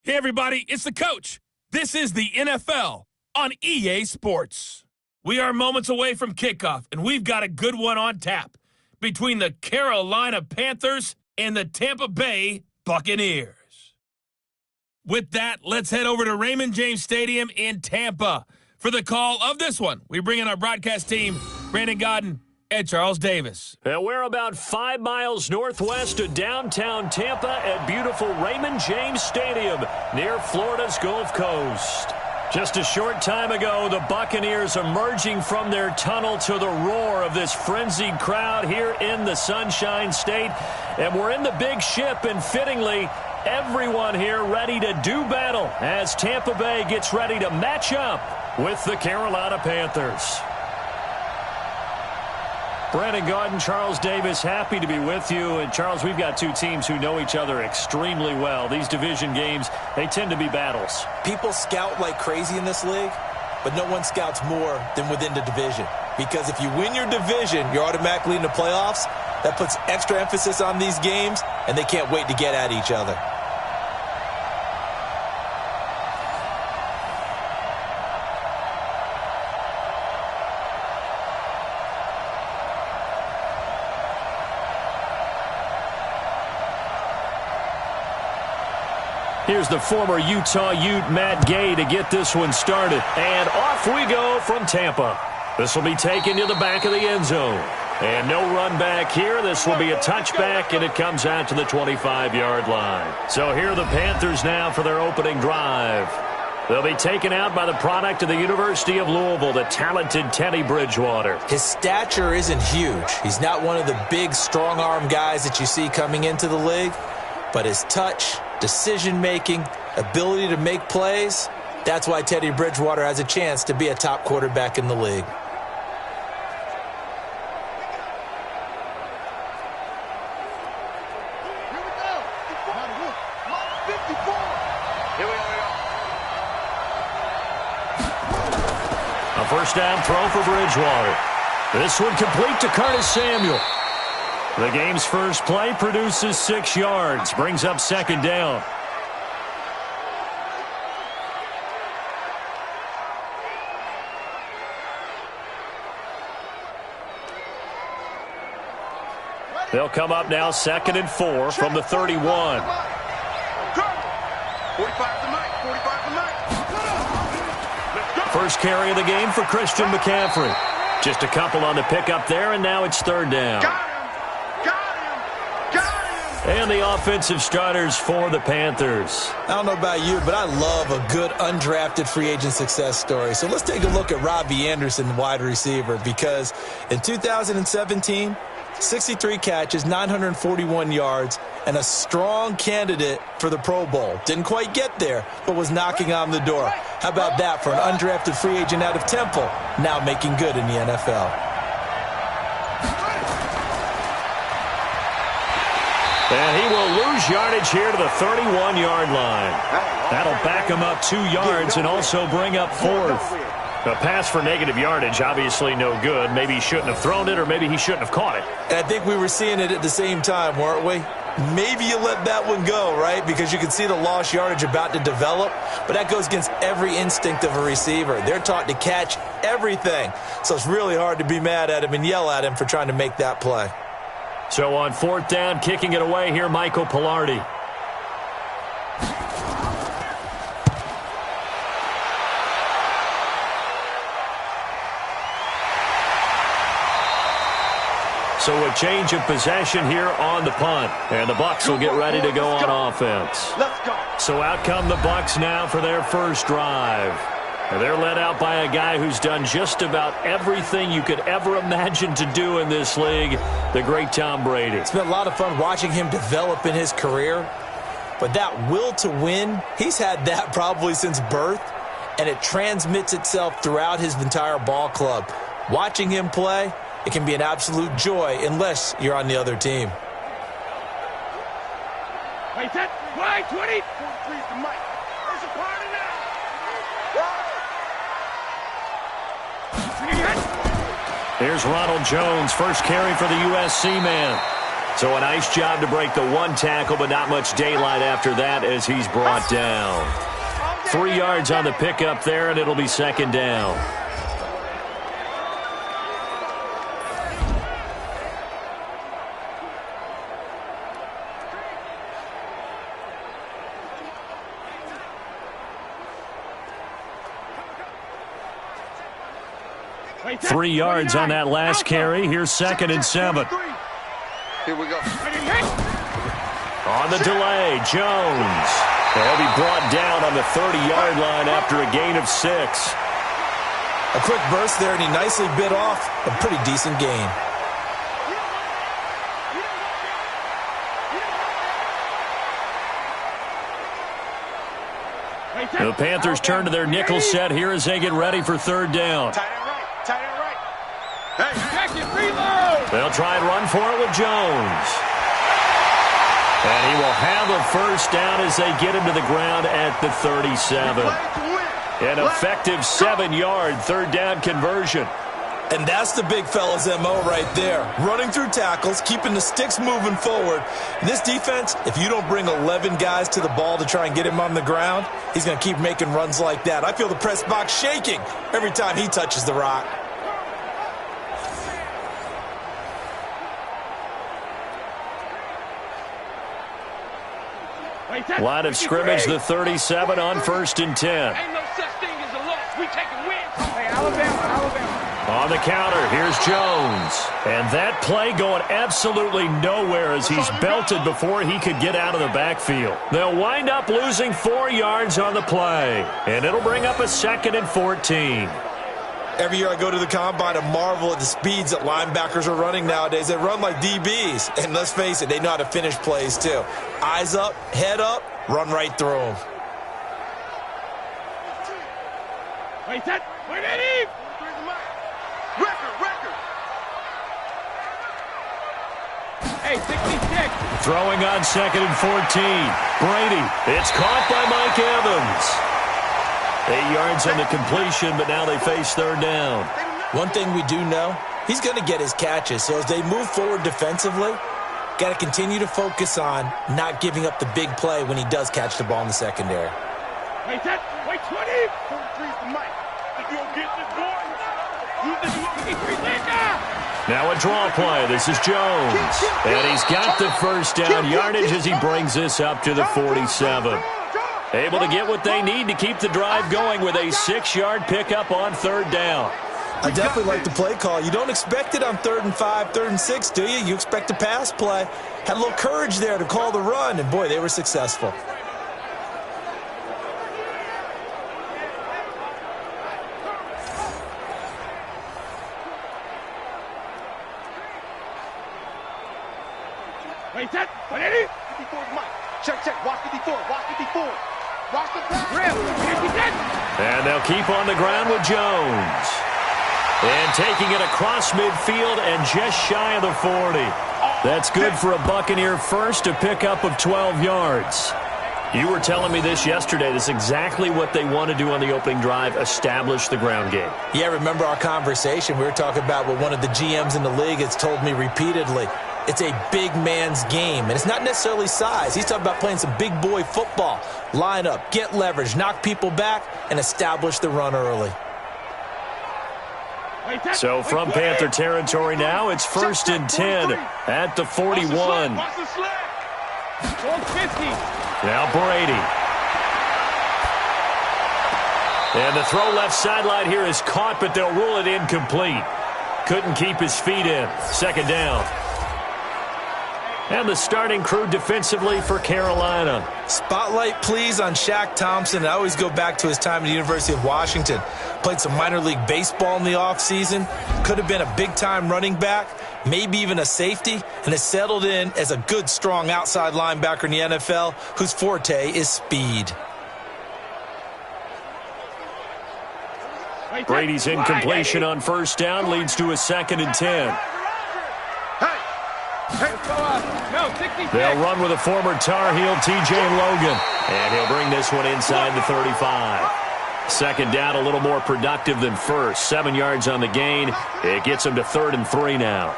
Hey, everybody, it's the coach. This is the NFL on EA Sports. We are moments away from kickoff, and we've got a good one on tap between the Carolina Panthers and the Tampa Bay Buccaneers. With that, let's head over to Raymond James Stadium in Tampa for the call of this one. We bring in our broadcast team, Brandon Godden and Charles Davis. And we're about 5 miles northwest of downtown Tampa at beautiful Raymond James Stadium near Florida's Gulf Coast. Just a short time ago, the Buccaneers emerging from their tunnel to the roar of this frenzied crowd here in the Sunshine State. And we're in the big ship, and fittingly, everyone here ready to do battle as Tampa Bay gets ready to match up with the Carolina Panthers. Brandon Gaudin, Charles Davis, happy to be with you. And, Charles, we've got two teams who know each other extremely well. These division games, they tend to be battles. People scout like crazy in this league, but no one scouts more than within the division. Because if you win your division, you're automatically in the playoffs. That puts extra emphasis on these games, and they can't wait to get at each other. Here's the former Utah Ute, Matt Gay, to get this one started. And off we go from Tampa. This will be taken to the back of the end zone. And no run back here. This will be a touchback, and it comes out to the 25-yard line. So here are the Panthers now for their opening drive. They'll be taken out by the product of the University of Louisville, the talented Teddy Bridgewater. His stature isn't huge. He's not one of the big, strong-arm guys that you see coming into the league. But his touch, decision-making, ability to make plays, that's why Teddy Bridgewater has a chance to be a top quarterback in the league. A first down throw for Bridgewater. This one complete to Curtis Samuel. The game's first play produces 6 yards, brings up second down. They'll come up now 2nd and 4 from the 31. First carry of the game for Christian McCaffrey. Just a couple on the pickup there, and now it's 3rd down. And the offensive starters for the Panthers. I don't know about you, but I love a good undrafted free agent success story. So let's take a look at Robbie Anderson, wide receiver, because in 2017, 63 catches, 941 yards, and a strong candidate for the Pro Bowl. Didn't quite get there, but was knocking on the door. How about that for an undrafted free agent out of Temple, now making good in the NFL? And he will lose yardage here to the 31-yard line. That'll back him up 2 yards and also bring up 4th. A pass for negative yardage, obviously no good. Maybe he shouldn't have thrown it, or maybe he shouldn't have caught it. And I think we were seeing it at the same time, weren't we? Maybe you let that one go, right? Because you can see the lost yardage about to develop. But that goes against every instinct of a receiver. They're taught to catch everything. So it's really hard to be mad at him and yell at him for trying to make that play. So on 4th down, kicking it away here, Michael Pilardi. So a change of possession here on the punt. And the Bucs will get ready to go on offense. Let's go. So out come the Bucs now for their first drive. And they're led out by a guy who's done just about everything you could ever imagine to do in this league, the great Tom Brady. It's been a lot of fun watching him develop in his career. But that will to win, he's had that probably since birth, and it transmits itself throughout his entire ball club. Watching him play, it can be an absolute joy unless you're on the other team. Wait, that wide 20. 43 is the mic. There's a party now. Here's Ronald Jones, first carry for the USC man. So a nice job to break the one tackle, but not much daylight after that as he's brought down. 3 yards on the pickup there, and it'll be second down. Three yards on that last carry. Here's 2nd and 7. Here we go. On the delay, Jones. They'll be brought down on the 30-yard line after a gain of 6. A quick burst there, and he nicely bit off a pretty decent gain. The Panthers turn to their nickel set here as they get ready for 3rd down. Tight end right. Tight end right. Hey, check it. Reload. They'll try and run for it with Jones. And he will have a first down as they get him to the ground at the 37. An effective 7-yard 3rd down conversion. And that's the big fella's MO right there. Running through tackles, keeping the sticks moving forward. In this defense, if you don't bring 11 guys to the ball to try and get him on the ground, he's going to keep making runs like that. I feel the press box shaking every time he touches the rock. Line of scrimmage, the 37 on 1st and 10. Ain't no such thing as a loss. We taking wins. Hey, Alabama. On the counter, here's Jones. And that play going absolutely nowhere as he's belted before he could get out of the backfield. They'll wind up losing 4 yards on the play. And it'll bring up a 2nd and 14. Every year I go to the combine and marvel at the speeds that linebackers are running nowadays. They run like DBs. And let's face it, they know how to finish plays too. Eyes up, head up, run right through them. Wait, that. Wait, Eddie. Record. Hey, 66. Throwing on 2nd and 14. Brady. It's caught by Mike Evans. 8 yards on the completion, but now they face 3rd down. One thing we do know, he's going to get his catches. So as they move forward defensively, got to continue to focus on not giving up the big play when he does catch the ball in the secondary. Wait, 20. 43's the mic. If you don't get this boy, now a draw play. This is Jones. And he's got the first down yardage as he brings this up to the 47. Able to get what they need to keep the drive going with a 6-yard pickup on 3rd down. I definitely like the play call. You don't expect it on 3rd and 5, 3rd and 6, do you? You expect a pass play. Had a little courage there to call the run, and boy, they were successful. Wait, that. What is it? 54's Mike. Check. Watch 54. Watch the pass. And they'll keep on the ground with Jones. And taking it across midfield and just shy of the 40. That's good for a Buccaneer first, a pickup of 12 yards. You were telling me this yesterday. This is exactly what they want to do on the opening drive, establish the ground game. Yeah, remember our conversation. We were talking about what one of the GMs in the league has told me repeatedly. It's a big man's game, and it's not necessarily size. He's talking about playing some big boy football. Line up, get leverage, knock people back, and establish the run early. So from Panther territory now, it's 1st and 10 at the 41. Now Brady. And the throw left sideline here is caught, but they'll rule it incomplete. Couldn't keep his feet in. 2nd down. And the starting crew defensively for Carolina. Spotlight, please, on Shaq Thompson. I always go back to his time at the University of Washington. Played some minor league baseball in the offseason. Could have been a big-time running back, maybe even a safety, and has settled in as a good, strong outside linebacker in the NFL whose forte is speed. Brady's incompletion on 1st down leads to a 2nd and 10. They'll run with a former Tar Heel, T.J. Logan. And he'll bring this one inside the 35. 2nd down, a little more productive than first. 7 yards on the gain. It gets him to 3rd and 3 now.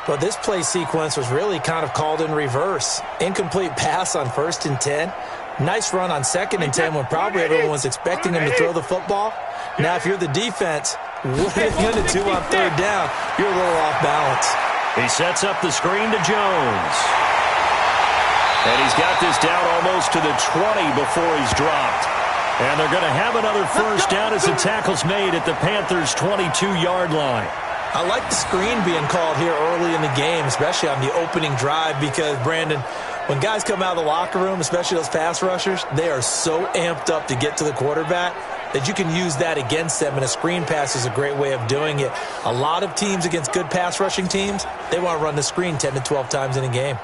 Well, this play sequence was really kind of called in reverse. Incomplete pass on 1st and 10. Nice run on 2nd and 10 when probably everyone was expecting him to throw the football. Now, if you're the defense, what are you going to do on 3rd down? You're a little off balance. He sets up the screen to Jones. And he's got this down almost to the 20 before he's dropped. And they're going to have another 1st down as the tackle's made at the Panthers' 22-yard line. I like the screen being called here early in the game, especially on the opening drive, because, Brandon, when guys come out of the locker room, especially those pass rushers, they are so amped up to get to the quarterback that you can use that against them, and a screen pass is a great way of doing it. A lot of teams against good pass rushing teams, they want to run the screen 10 to 12 times in a game.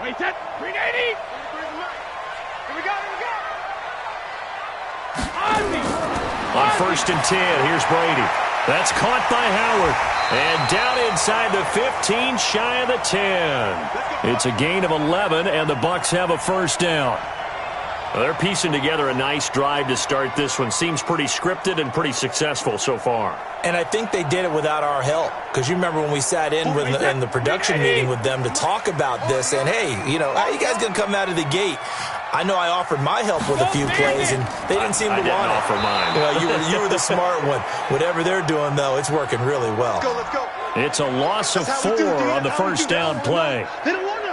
Wait, set, 380. Here we go, here we go. On 1st and 10, here's Brady. That's caught by Howard. And down inside the 15, shy of the 10. It's a gain of 11, and the Bucs have a 1st down. Well, they're piecing together a nice drive to start this one. Seems pretty scripted and pretty successful so far. And I think they did it without our help. Because you remember when we sat in the production meeting with them to talk about this, and, hey, you know, how are you guys going to come out of the gate? I know I offered my help with a few plays, and they didn't seem to want it. I didn't offer mine. You were the smart one. Whatever they're doing, though, it's working really well. Let's go. It's a loss of 4 on the 1st down play.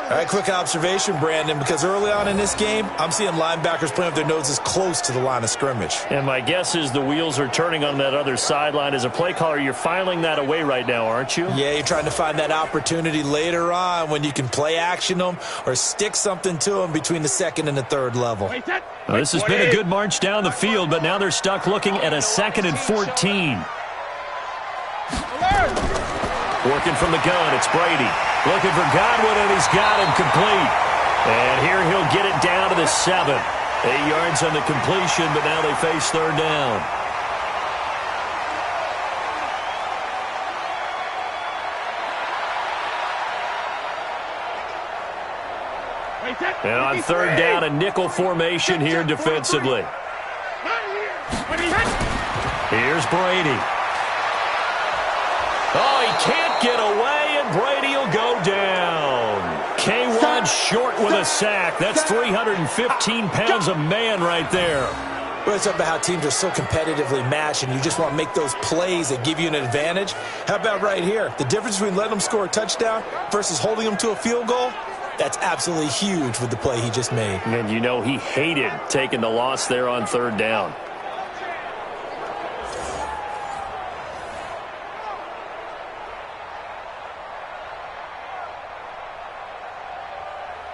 All right, quick observation, Brandon, because early on in this game, I'm seeing linebackers playing with their noses close to the line of scrimmage. And my guess is the wheels are turning on that other sideline. As a play caller, you're filing that away right now, aren't you? Yeah, you're trying to find that opportunity later on when you can play action them or stick something to them between the 2nd and the 3rd level. Well, this has been a good march down the field, but now they're stuck looking at a 2nd and 14. Working from the gun, it's Brady. Looking for Godwin, and he's got him complete. And here he'll get it down to the 7. 8 yards on the completion, but now they face 3rd down. And on 3rd down, a nickel formation here defensively. Here's Brady. Oh, he can't get away, and Brady will go down. K1 short with a sack. That's 315 pounds of man right there. Well, it's about how teams are so competitively matched, and you just want to make those plays that give you an advantage. How about right here? The difference between letting them score a touchdown versus holding them to a field goal, that's absolutely huge with the play he just made. And you know he hated taking the loss there on 3rd down.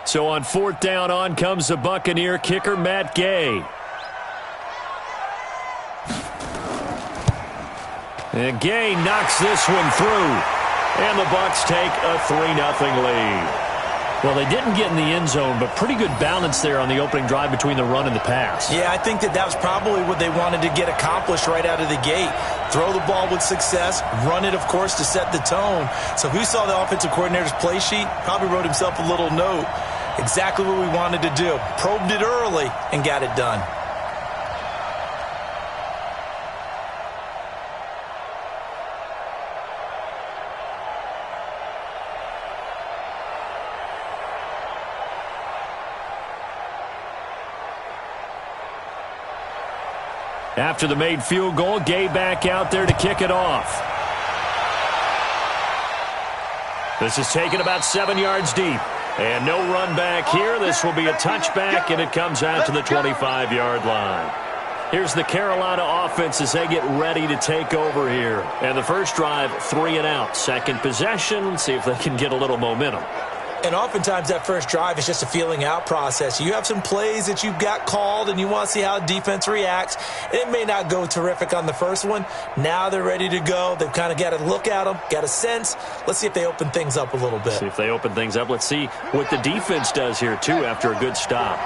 So on 4th down, on comes the Buccaneer kicker, Matt Gay. And Gay knocks this one through. And the Bucs take a 3-0 lead. Well, they didn't get in the end zone, but pretty good balance there on the opening drive between the run and the pass. Yeah, I think that was probably what they wanted to get accomplished right out of the gate. Throw the ball with success, run it, of course, to set the tone. So who saw the offensive coordinator's play sheet probably wrote himself a little note. Exactly what we wanted to do. Probed it early and got it done. After the made field goal, Gay back out there to kick it off. This is taken about 7 yards deep. And no run back here. This will be a touchback, and it comes out to the 25-yard line. Here's the Carolina offense as they get ready to take over here. And the first drive, 3 and out. Second possession, see if they can get a little momentum. And oftentimes that first drive is just a feeling out process. You have some plays that you've got called and you want to see how defense reacts. It may not go terrific on the first one. Now they're ready to go. They've kind of got to look at them, got a sense. Let's see if they open things up a little bit. See if they open things up. Let's see what the defense does here, too, after a good stop.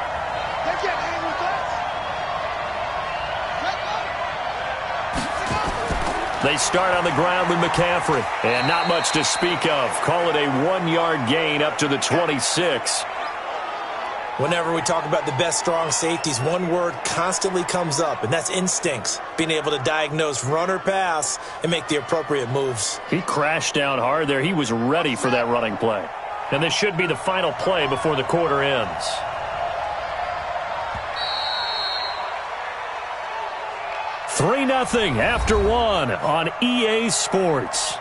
They start on the ground with McCaffrey. And not much to speak of. Call it a 1-yard gain up to the 26. Whenever we talk about the best strong safeties, one word constantly comes up, and that's instincts. Being able to diagnose run or pass and make the appropriate moves. He crashed down hard there. He was ready for that running play. And this should be the final play before the quarter ends. Three 3-0 after one on EA Sports.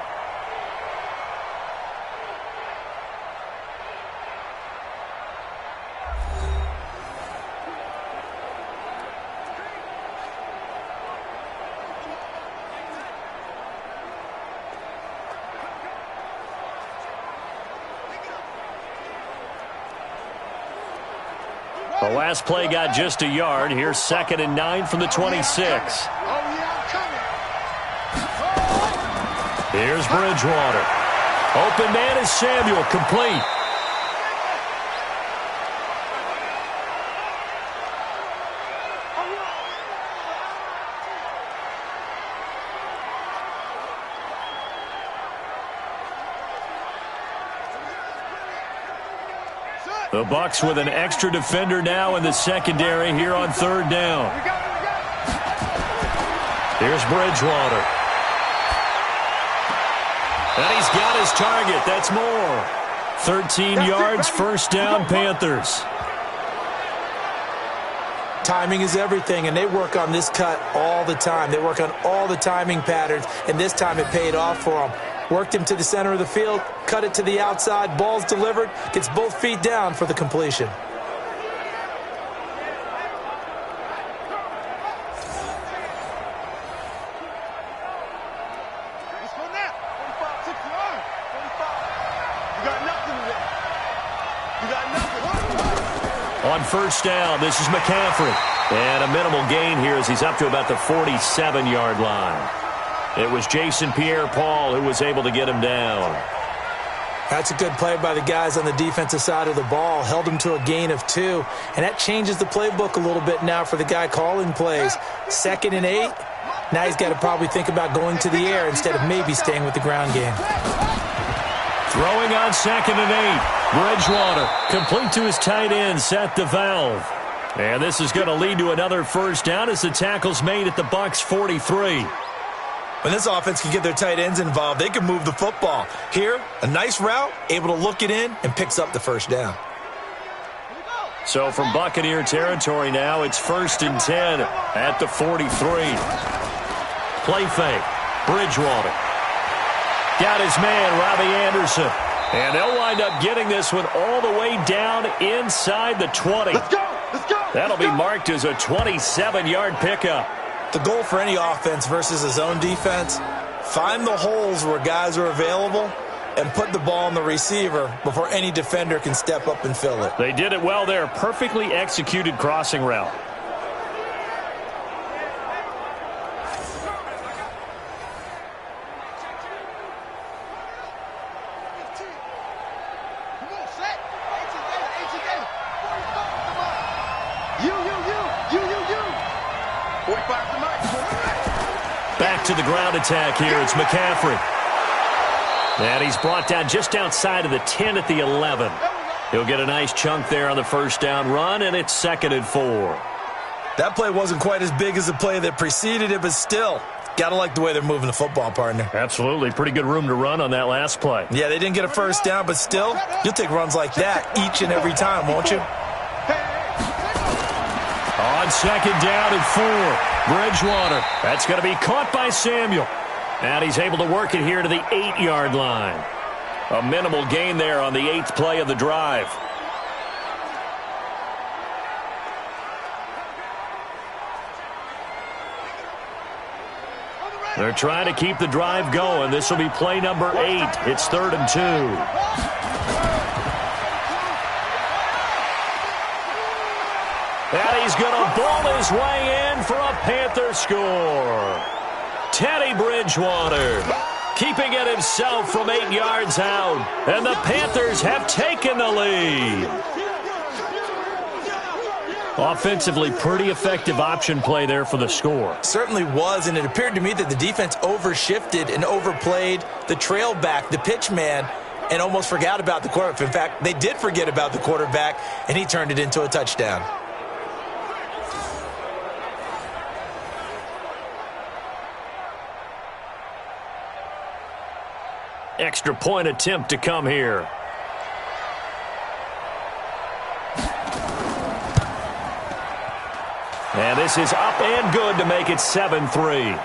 The last play got just a yard. Here's 2nd and 9 from the 26. Here's Bridgewater. Open man is Samuel, complete. The Bucs with an extra defender now in the secondary here on 3rd down. Here's Bridgewater. And he's got his target. That's more. 13 yards, 1st down, Panthers. Timing is everything, and they work on this cut all the time. They work on all the timing patterns, and this time it paid off for them. Worked him to the center of the field, cut it to the outside, ball's delivered, gets both feet down for the completion. Let's go now. 45, 60 yards. 45. You got nothing with it. You got nothing. On 1st down, this is McCaffrey. And a minimal gain here as he's up to about the 47-yard line. It was Jason Pierre-Paul who was able to get him down. That's a good play by the guys on the defensive side of the ball. Held him to a gain of 2. And that changes the playbook a little bit now for the guy calling plays. 2nd and 8. Now he's got to probably think about going to the air instead of maybe staying with the ground game. Throwing on 2nd and 8. Bridgewater complete to his tight end, Seth DeValve. And this is going to lead to another 1st down as the tackle's made at the Bucs 43. When this offense can get their tight ends involved, they can move the football. Here, a nice route, able to look it in, and picks up the 1st down. So from Buccaneer territory now, it's 1st and 10 at the 43. Play fake. Bridgewater. Got his man, Robbie Anderson. And they'll wind up getting this one all the way down inside the 20. Let's go. Let's go. That'll be marked as a 27-yard pickup. The goal for any offense versus his own defense, find the holes where guys are available and put the ball on the receiver before any defender can step up and fill it. They did it well there. Perfectly executed crossing route. Back to the ground attack here. It's McCaffrey. And he's brought down just outside of the 10 at the 11. He'll get a nice chunk there on the 1st down run, and it's 2nd and 4. That play wasn't quite as big as the play that preceded it, but still, got to like the way they're moving the football, partner. Absolutely. Pretty good room to run on that last play. Yeah, they didn't get a 1st down, but still, you'll take runs like that each and every time, won't you? On 2nd down and 4. Bridgewater. That's going to be caught by Samuel. And he's able to work it here to the 8-yard line. A minimal gain there on the 8th play of the drive. They're trying to keep the drive going. This will be play number 8. It's 3rd and 2. And he's going to ball his way in for a Panther score. Teddy Bridgewater keeping it himself from 8 yards out. And the Panthers have taken the lead. Offensively, pretty effective option play there for the score. Certainly was, and it appeared to me that the defense overshifted and overplayed the trail back, the pitch man, and almost forgot about the quarterback. In fact, they did forget about the quarterback, and he turned it into a touchdown. Extra point attempt to come here. And this is up and good to make it 7-3.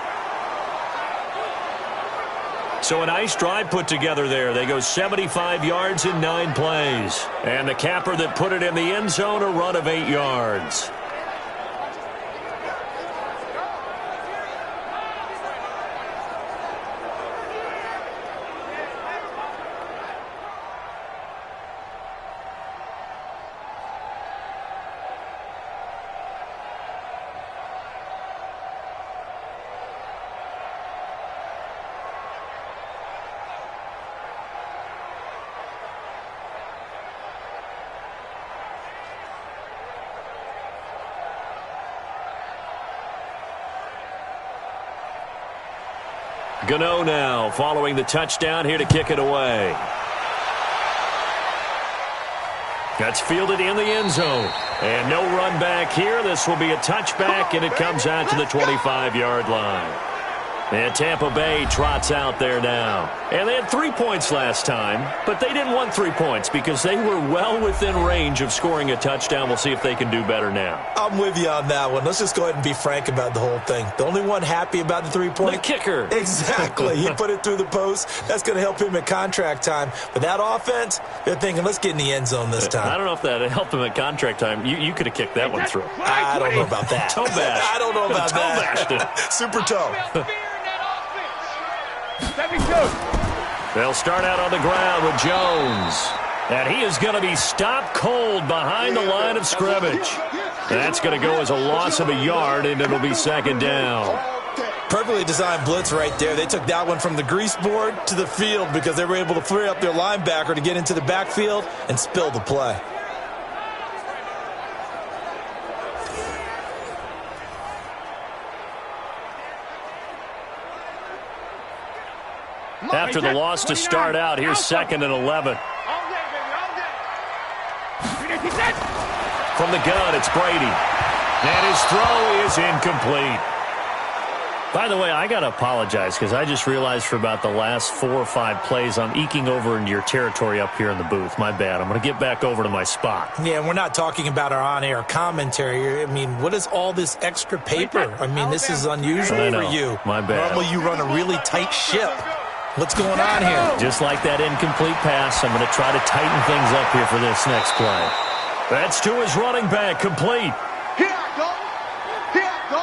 So a nice drive put together there. They go 75 yards in 9 plays. And the capper that put it in the end zone, a run of 8 yards. Gano now following the touchdown here to kick it away. That's fielded in the end zone. And no run back here. This will be a touchback, and it comes out to the 25-yard line. And Tampa Bay trots out there now. And they had 3 points last time, but they didn't want 3 points because they were well within range of scoring a touchdown. We'll see if they can do better now. I'm with you on that one. Let's just go ahead and be frank about the whole thing. The only one happy about the 3-point? The kicker. Exactly. He put it through the post. That's going to help him at contract time. But that offense, they're thinking, let's get in the end zone this time. I don't know if that helped him at contract time. You could have kicked that one through. I don't know about that. Toe bash. I don't know about that. Toe bashed it. Super toe. They'll start out on the ground with Jones. And he is going to be stopped cold behind the line of scrimmage. That's going to go as a loss of a yard, and it'll be 2nd down. Perfectly designed blitz right there. They took that one from the grease board to the field because they were able to free up their linebacker to get into the backfield and spill the play. After the loss to start out, here's 2nd and 11. From the gun, it's Brady. And his throw is incomplete. By the way, I got to apologize because I just realized for about the last 4 or 5 plays, I'm eking over into your territory up here in the booth. My bad. I'm going to get back over to my spot. Yeah, and we're not talking about our on-air commentary. I mean, what is all this extra paper? I mean, this is unusual for you. My bad. Normally you run a really tight ship. What's going on here? Just like that incomplete pass, I'm going to try to tighten things up here for this next play. That's to his running back, complete. Here I go. Here I go.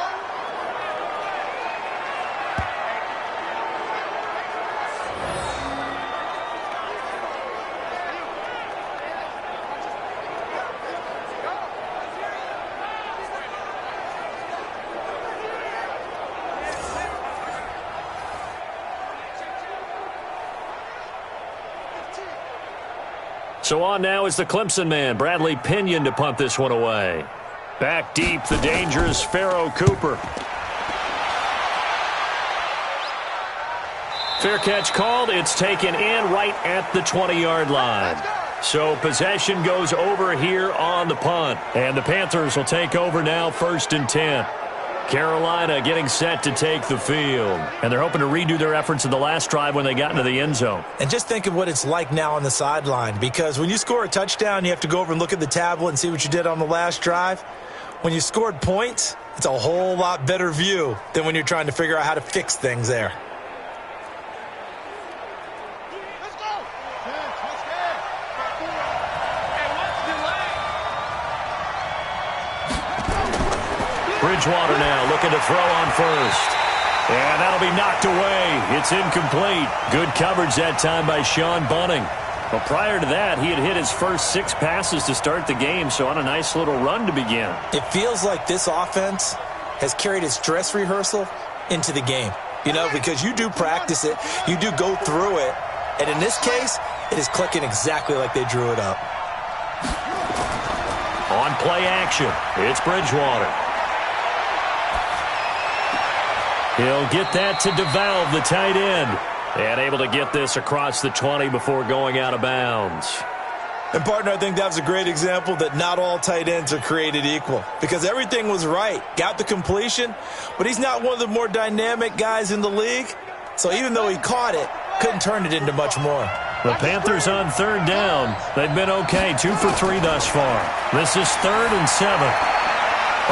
So on now is the Clemson man, Bradley Pinion, to punt this one away. Back deep, the dangerous Pharaoh Cooper. Fair catch called. It's taken in right at the 20-yard line. So possession goes over here on the punt. And the Panthers will take over now, 1st and 10. Carolina getting set to take the field. And they're hoping to redo their efforts in the last drive when they got into the end zone. And just think of what it's like now on the sideline, because when you score a touchdown, you have to go over and look at the tablet and see what you did on the last drive. When you scored points, it's a whole lot better view than when you're trying to figure out how to fix things there. Let's go. Let's go. Bridgewater now looking to throw on first. And that'll be knocked away. It's incomplete. Good coverage that time by Sean Bunting. Well, prior to that, he had hit his first 6 passes to start the game, so on a nice little run to begin. It feels like this offense has carried its dress rehearsal into the game. You know, because you do practice it, you do go through it, and in this case, it is clicking exactly like they drew it up. On play action, it's Bridgewater. He'll get that to DeValve, the tight end. And able to get this across the 20 before going out of bounds. And, partner, I think that was a great example that not all tight ends are created equal because everything was right. Got the completion, but he's not one of the more dynamic guys in the league. So even though he caught it, couldn't turn it into much more. The Panthers on third down. They've been okay, 2 for 3 thus far. This is 3rd and 7.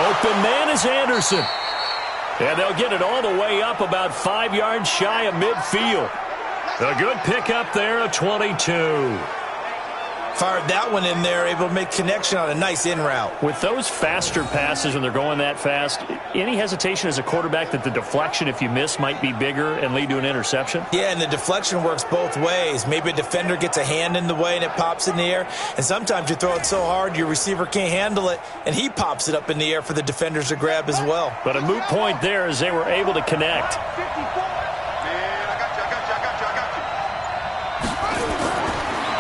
Open man is Anderson. And they'll get it all the way up about 5 yards shy of midfield. A good pickup there, a 22. Fired that one in there, able to make connection on a nice in route. With those faster passes when they're going that fast, any hesitation as a quarterback that the deflection, if you miss, might be bigger and lead to an interception? Yeah, and the deflection works both ways. Maybe a defender gets a hand in the way and it pops in the air. And sometimes you throw it so hard your receiver can't handle it, and he pops it up in the air for the defenders to grab as well. But a moot point there as they were able to connect.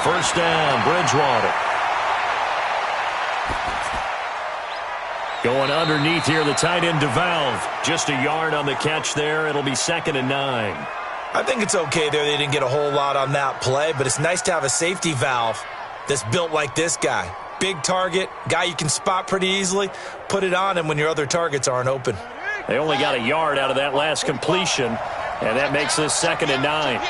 First down, Bridgewater. Going underneath here, the tight end DeValve. Just a yard on the catch there. It'll be 2nd and 9. I think it's okay there. They didn't get a whole lot on that play, but it's nice to have a safety valve that's built like this guy. Big target, guy you can spot pretty easily. Put it on him when your other targets aren't open. They only got a yard out of that last completion, and that makes this 2nd and 9.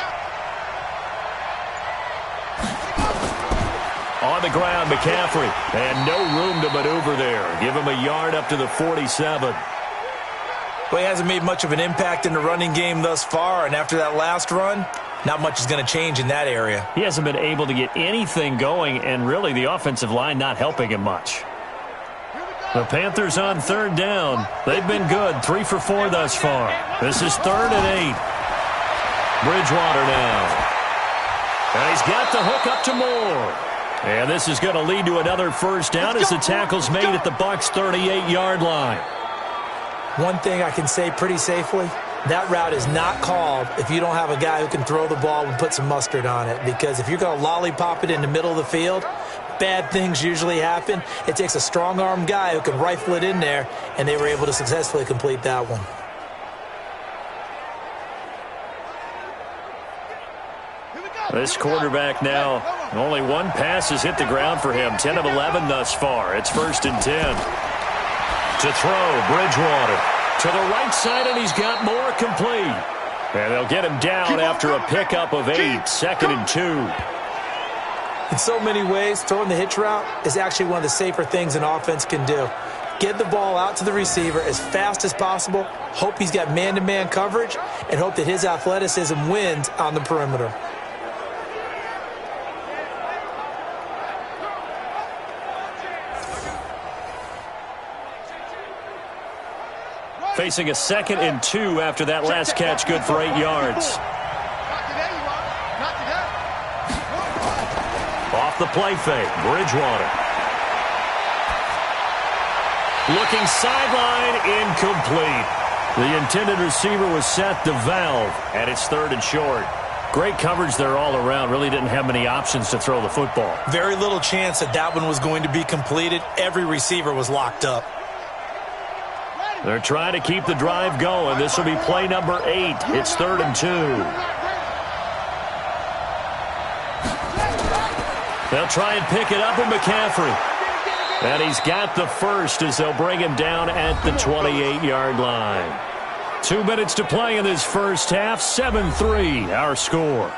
On the ground, McCaffrey, and no room to maneuver there. Give him a yard up to the 47. Well, he hasn't made much of an impact in the running game thus far, and after that last run, not much is going to change in that area. He hasn't been able to get anything going, and really the offensive line not helping him much. The Panthers on third down. They've been good, 3 for 4 thus far. This is 3rd and 8. Bridgewater now. And he's got the hook up to Moore. And this is going to lead to another first down as the tackle's made at the Bucs' 38-yard line. One thing I can say pretty safely, that route is not called if you don't have a guy who can throw the ball and put some mustard on it. Because if you're going to lollipop it in the middle of the field, bad things usually happen. It takes a strong-armed guy who can rifle it in there, and they were able to successfully complete that one. This quarterback now, only one pass has hit the ground for him. 10 of 11 thus far. It's 1st and 10. To throw, Bridgewater. To the right side, and he's got more complete. And they'll get him down after a pickup of 8. 2nd and 2. In so many ways, throwing the hitch route is actually one of the safer things an offense can do. Get the ball out to the receiver as fast as possible, hope he's got man-to-man coverage, and hope that his athleticism wins on the perimeter. Facing a 2nd and 2 after that last catch, good for 8 yards. Off the play fake, Bridgewater. Looking sideline, incomplete. The intended receiver was set to Valve, and it's 3rd and short. Great coverage there all around. Really didn't have many options to throw the football. Very little chance that that one was going to be completed. Every receiver was locked up. They're trying to keep the drive going. This will be play number 8. It's 3rd and 2. They'll try and pick it up with McCaffrey. And he's got the first as they'll bring him down at the 28-yard line. 2 minutes to play in this first half. 7-3, our score.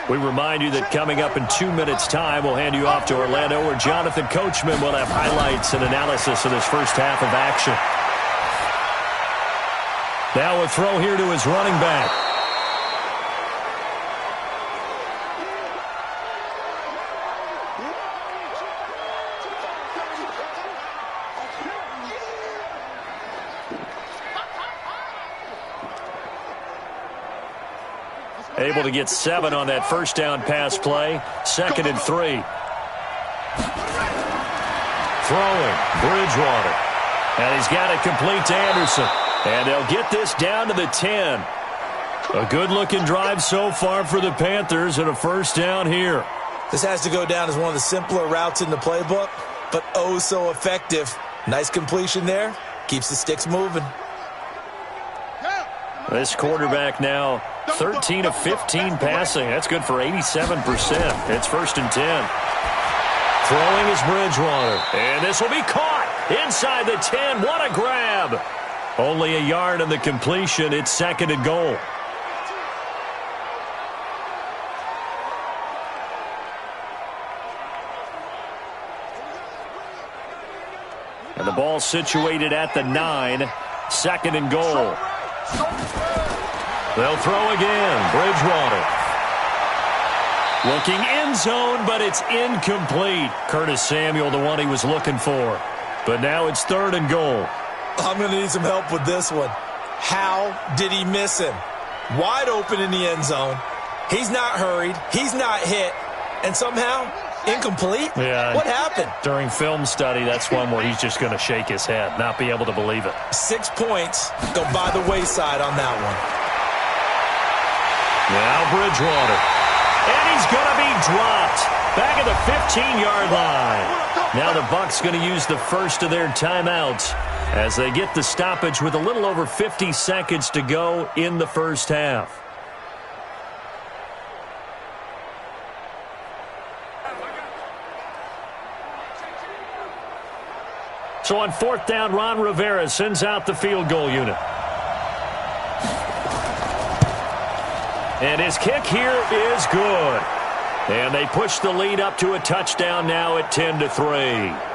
We remind you that coming up in 2 minutes' time, we'll hand you off to Orlando, where Jonathan Coachman will have highlights and analysis of this first half of action. Now a throw here to his running back. Able to get 7 on that first down pass play. 2nd and 3. Throwing, Bridgewater. And he's got it complete to Anderson. And they'll get this down to the 10. A good-looking drive so far for the Panthers and a first down here. This has to go down as one of the simpler routes in the playbook. but oh so effective. Nice completion there. Keeps the sticks moving. This quarterback now 13 of 15 passing. That's good for 87%. It's 1st and 10. Throwing is Bridgewater. And this will be caught inside the 10. What a grab. Only a yard on the completion. It's 2nd and goal. And the ball situated at the 9. 2nd and goal. They'll throw again. Bridgewater. Looking end zone, but it's incomplete. Curtis Samuel, the one he was looking for. But now it's 3rd and goal. I'm going to need some help with this one. How did he miss him? Wide open in the end zone. He's not hurried. He's not hit. And somehow, incomplete? Yeah. What happened? During film study, that's one where he's just going to shake his head, not be able to believe it. 6 points go by the wayside on that one. Now Bridgewater. And he's going to be dropped back at the 15-yard line. Now the Bucs going to use the first of their timeouts as they get the stoppage with a little over 50 seconds to go in the first half. So on 4th down, Ron Rivera sends out the field goal unit. And his kick here is good. And they push the lead up to a touchdown now at 10-3.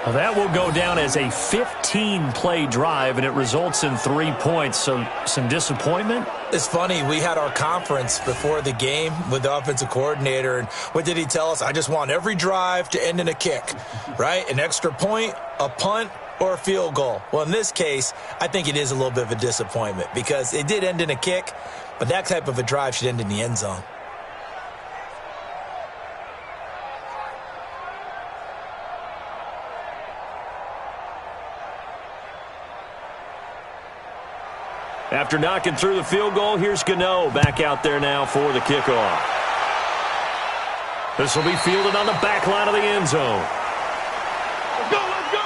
Well, that will go down as a 15-play drive, and it results in 3 points. So some disappointment? It's funny. We had our conference before the game with the offensive coordinator, and what did he tell us? I just want every drive to end in a kick, right? An extra point, a punt, or a field goal. Well, in this case, I think it is a little bit of a disappointment because it did end in a kick, but that type of a drive should end in the end zone. After knocking through the field goal, here's Gano back out there now for the kickoff. This will be fielded on the back line of the end zone. Let's go, let's go!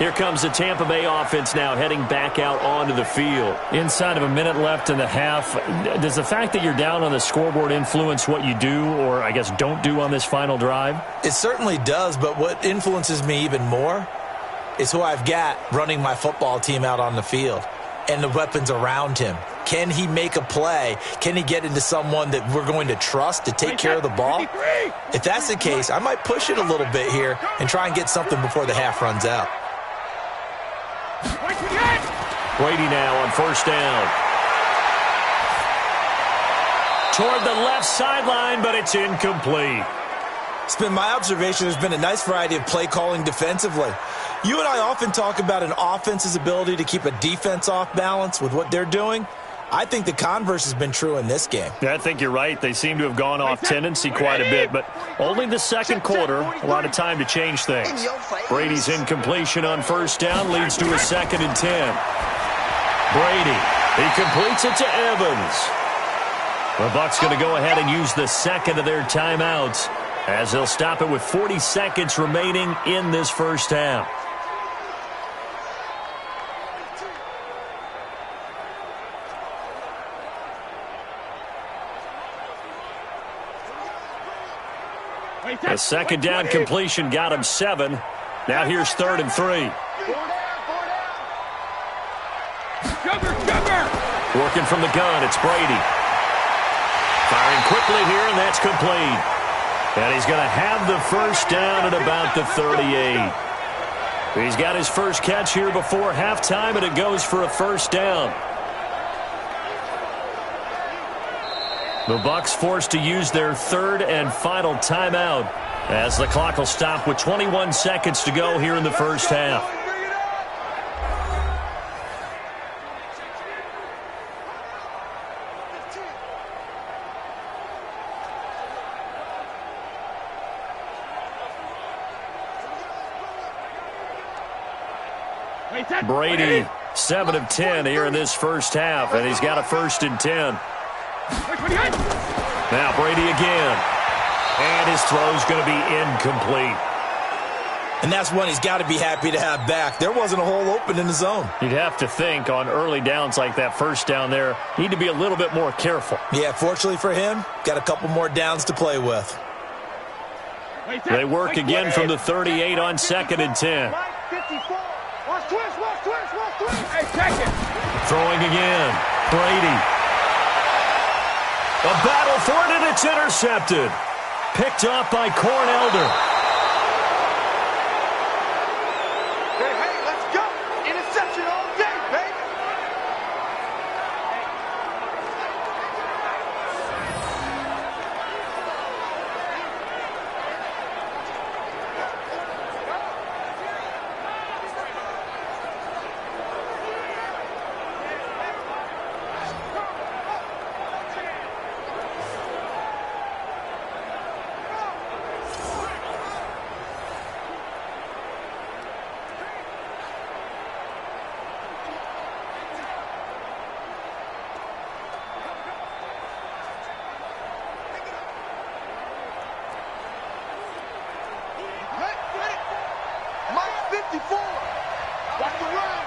Here comes the Tampa Bay offense now heading back out onto the field. Inside of a minute left in the half, does the fact that you're down on the scoreboard influence what you do or, I guess, don't do on this final drive? It certainly does, but what influences me even more is who I've got running my football team out on the field and the weapons around him. Can he make a play? Can he get into someone that we're going to trust to take care of the ball? If that's the case, I might push it a little bit here and try and get something before the half runs out. Brady now on 1st down. Toward the left sideline, but it's incomplete. It's been my observation there's been a nice variety of play calling defensively. You and I often talk about an offense's ability to keep a defense off balance with what they're doing. I think the converse has been true in this game. Yeah, I think you're right. They seem to have gone off tendency quite a bit, but only the second quarter, a lot of time to change things. Brady's incompletion on 1st down leads to a 2nd and 10. Brady, he completes it to Evans. The Bucs going to go ahead and use the second of their timeouts as they'll stop it with 40 seconds remaining in this first half. A 2nd down completion got him 7. Now here's 3rd and 3. Working from the gun, it's Brady. Firing quickly here, and that's complete. And he's going to have the first down at about the 38. He's got his first catch here before halftime, and it goes for a 1st down. The Bucs forced to use their 3rd and final timeout as the clock will stop with 21 seconds to go here in the first half. Brady, 7 of 10 here in this first half, and he's got a 1st and 10. Now Brady again. And his throw's going to be incomplete. And that's one he's got to be happy to have back. There wasn't a hole open in the zone. You'd have to think on early downs like that first down there, need to be a little bit more careful. Yeah, fortunately for him, got a couple more downs to play with. They work again from the 38 on 2nd and 10. Hey, check it. Throwing again. Brady. A battle for it, and it's intercepted. Picked up by Cornelder. Hey, let's go. Interception all day, baby. Mike 54. Watch the run.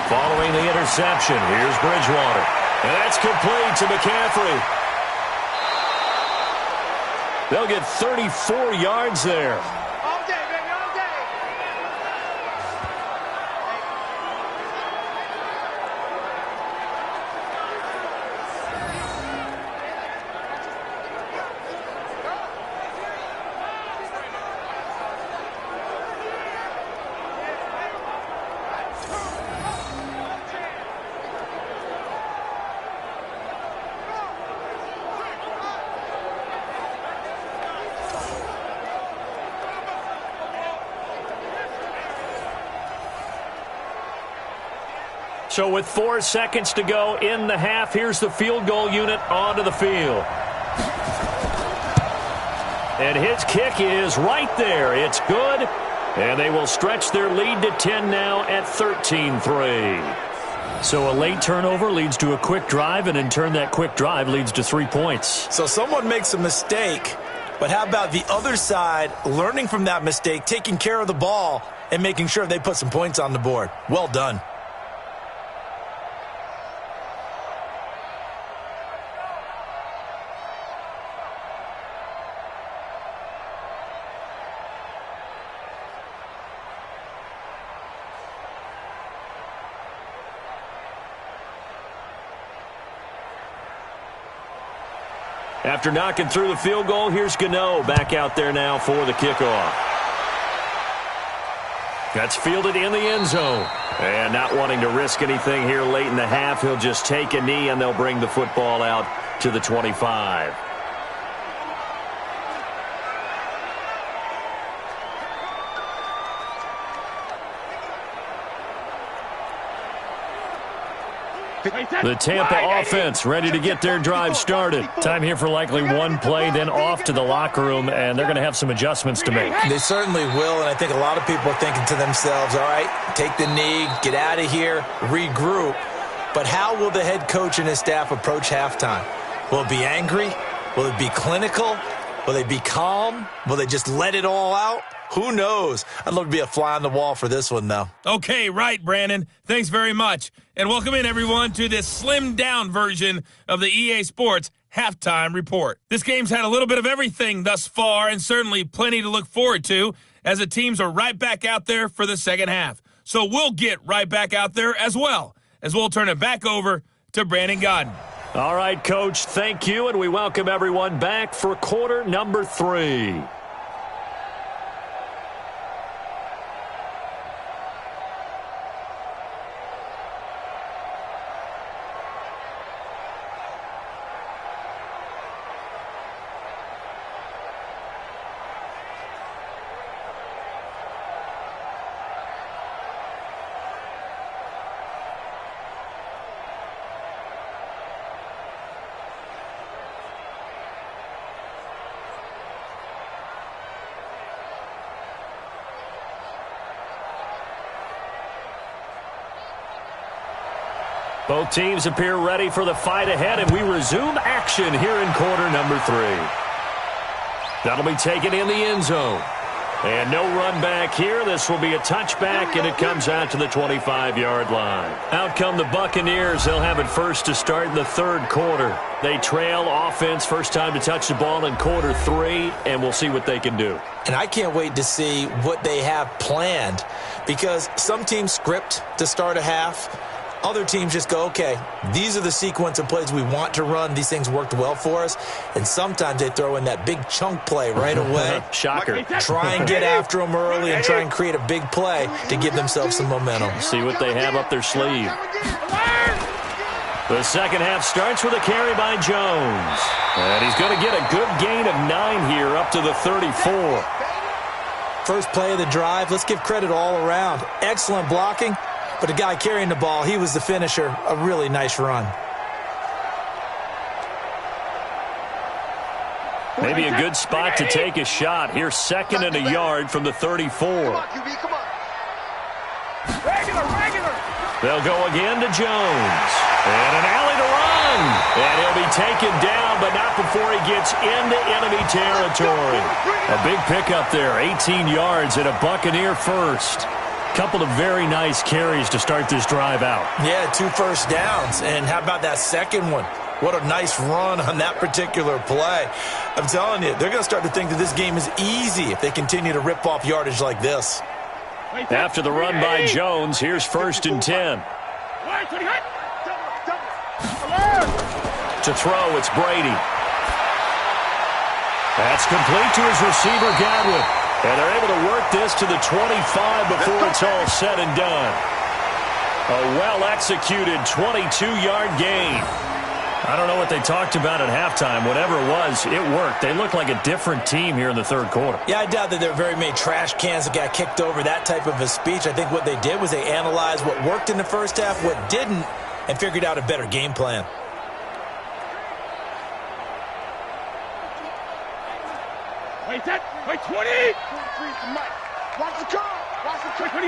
Following the interception, here's Bridgewater. And that's complete to McCaffrey. They'll get 34 yards there. All day, baby, all day. So with 4 seconds to go in the half, here's the field goal unit onto the field. And his kick is right there. It's good. And they will stretch their lead to 10 now at 13-3. So a late turnover leads to a quick drive, and in turn that quick drive leads to 3 points. So someone makes a mistake, but how about the other side learning from that mistake, taking care of the ball, and making sure they put some points on the board? Well done. After knocking through the field goal, here's Gano back out there now for the kickoff. That's fielded in the end zone. And not wanting to risk anything here late in the half, he'll just take a knee and they'll bring the football out to the 25. The Tampa offense ready to get their drive started. Time here for likely one play, then off to the locker room, and they're going to have some adjustments to make. They certainly will, and I think a lot of people are thinking to themselves, all right, take the knee, get out of here, regroup. But how will the head coach and his staff approach halftime? Will it be angry? Will it be clinical? Will they be calm? Will they just let it all out? Who knows? I'd love to be a fly on the wall for this one, though. Okay, right, Brandon. Thanks very much. And welcome in, everyone, to this slimmed-down version of the EA Sports Halftime Report. This game's had a little bit of everything thus far, and certainly plenty to look forward to, as the teams are right back out there for the second half. So we'll get right back out there as well, as we'll turn it back over to Brandon Godden. All right, Coach, thank you, and we welcome everyone back for quarter number 3. Both teams appear ready for the fight ahead, and we resume action here in quarter number 3. That'll be taken in the end zone. And no run back here. This will be a touchback, and it comes out to the 25-yard line. Out come the Buccaneers. They'll have it first to start in the third quarter. They trail offense, first time to touch the ball in quarter 3, and we'll see what they can do. And I can't wait to see what they have planned, because some teams script to start a half. Other teams just go, okay, these are the sequence of plays we want to run. These things worked well for us. And sometimes they throw in that big chunk play right away. Shocker. Try and get after them early and try and create a big play to give themselves some momentum. See what they have up their sleeve. The second half starts with a carry by Jones. And he's going to get a good gain of 9 here up to the 34. First play of the drive, let's give credit all around. Excellent blocking. But the guy carrying the ball, he was the finisher. A really nice run. Maybe a good spot to take a shot. Here's second and a yard from the 34. They'll go again to Jones. And an alley to run. And he'll be taken down, but not before he gets into enemy territory. A big pickup there, 18 yards and a Buccaneer first. Couple of very nice carries to start this drive out. Yeah, 2 first downs. And how about that second one? What a nice run on that particular play. I'm telling you, they're going to start to think that this game is easy if they continue to rip off yardage like this. After the run by Jones, here's first and 10. To throw, it's Brady. That's complete to his receiver, Godwin. And they're able to work this to the 25 before it's all said and done. A well-executed 22-yard gain. I don't know what they talked about at halftime. Whatever it was, it worked. They look like a different team here in the third quarter. Yeah, I doubt that there are very many trash cans that got kicked over, that type of a speech. I think what they did was they analyzed what worked in the first half, what didn't, and figured out a better game plan. Wait, 20! Watch the curve! Watch the curve! 20!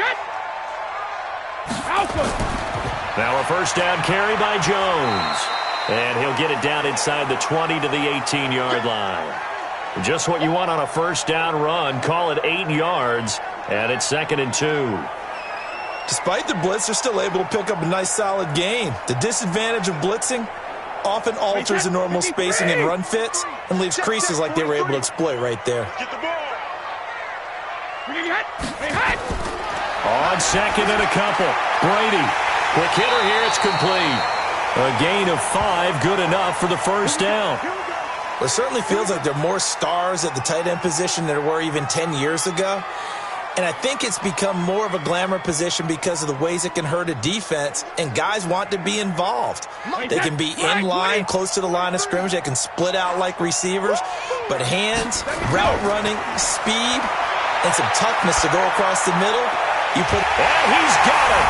Alpha! Now a first down carry by Jones. And he'll get it down inside the 20 to the 18-yard line. Just what you want on a first down run. Call it 8 yards, and it's second and 2. Despite the blitz, they're still able to pick up a nice solid gain. The disadvantage of blitzing often alters the normal spacing and run fits and leaves creases like they were able to exploit right there. Get the ball! On second and a couple. Brady. Quick hitter here. It's complete. A gain of 5, good enough for the first down. It certainly feels like there are more stars at the tight end position than there were even 10 years ago. And I think it's become more of a glamour position because of the ways it can hurt a defense, and guys want to be involved. They can be in line, close to the line of scrimmage. They can split out like receivers. But hands, route running, speed, and some toughness to go across the middle. And he's got it.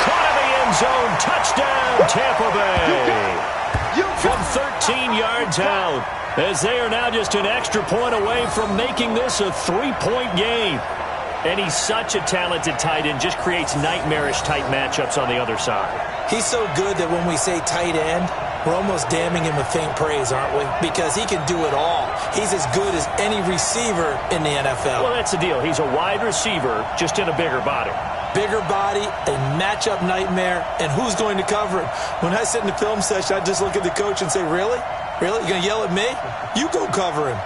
Caught in the end zone. Touchdown, Tampa Bay. From 13 yards out, as they are now just an extra point away from making this a 3-point game. And he's such a talented tight end, just creates nightmarish-type matchups on the other side. He's so good that when we say tight end, we're almost damning him with faint praise, aren't we? Because he can do it all. He's as good as any receiver in the NFL. Well, that's the deal. He's a wide receiver, just in a bigger body. Bigger body, a matchup nightmare, and who's going to cover him? When I sit in the film session, I just look at the coach and say, really? Really? You're going to yell at me? You go cover him.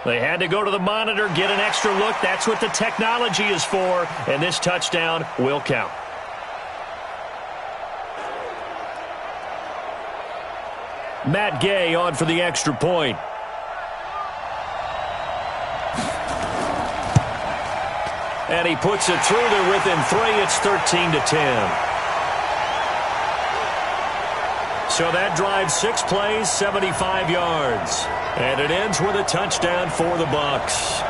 They had to go to the monitor, get an extra look. That's what the technology is for, and this touchdown will count. Matt Gay on for the extra point. And he puts it through. They're within 3. It's 13-10. So that drives 6 plays, 75 yards. And it ends with a touchdown for the Bucs.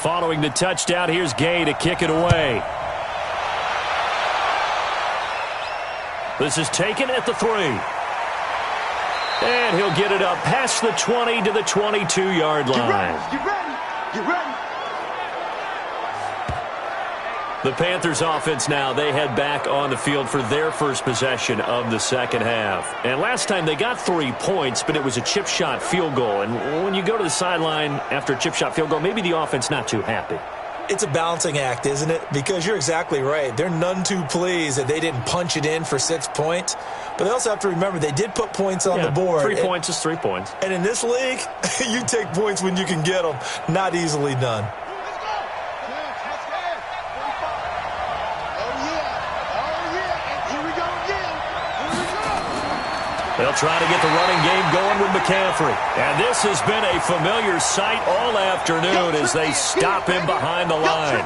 Following the touchdown, here's Gay to kick it away. This is taken at the 3. And he'll get it up past the 20 to the 22-yard line. Get ready. Get ready. The Panthers offense now, they head back on the field for their first possession of the second half. And last time they got 3 points, but it was a chip shot field goal. And when you go to the sideline after a chip shot field goal, maybe the offense not too happy. It's a balancing act, isn't it? Because you're exactly right. They're none too pleased that they didn't punch it in for 6 points. But they also have to remember they did put points on the board. 3 points is 3 points. And in this league, you take points when you can get them. Not easily done. They'll try to get the running game going with McCaffrey. And this has been a familiar sight all afternoon as they stop him behind the line.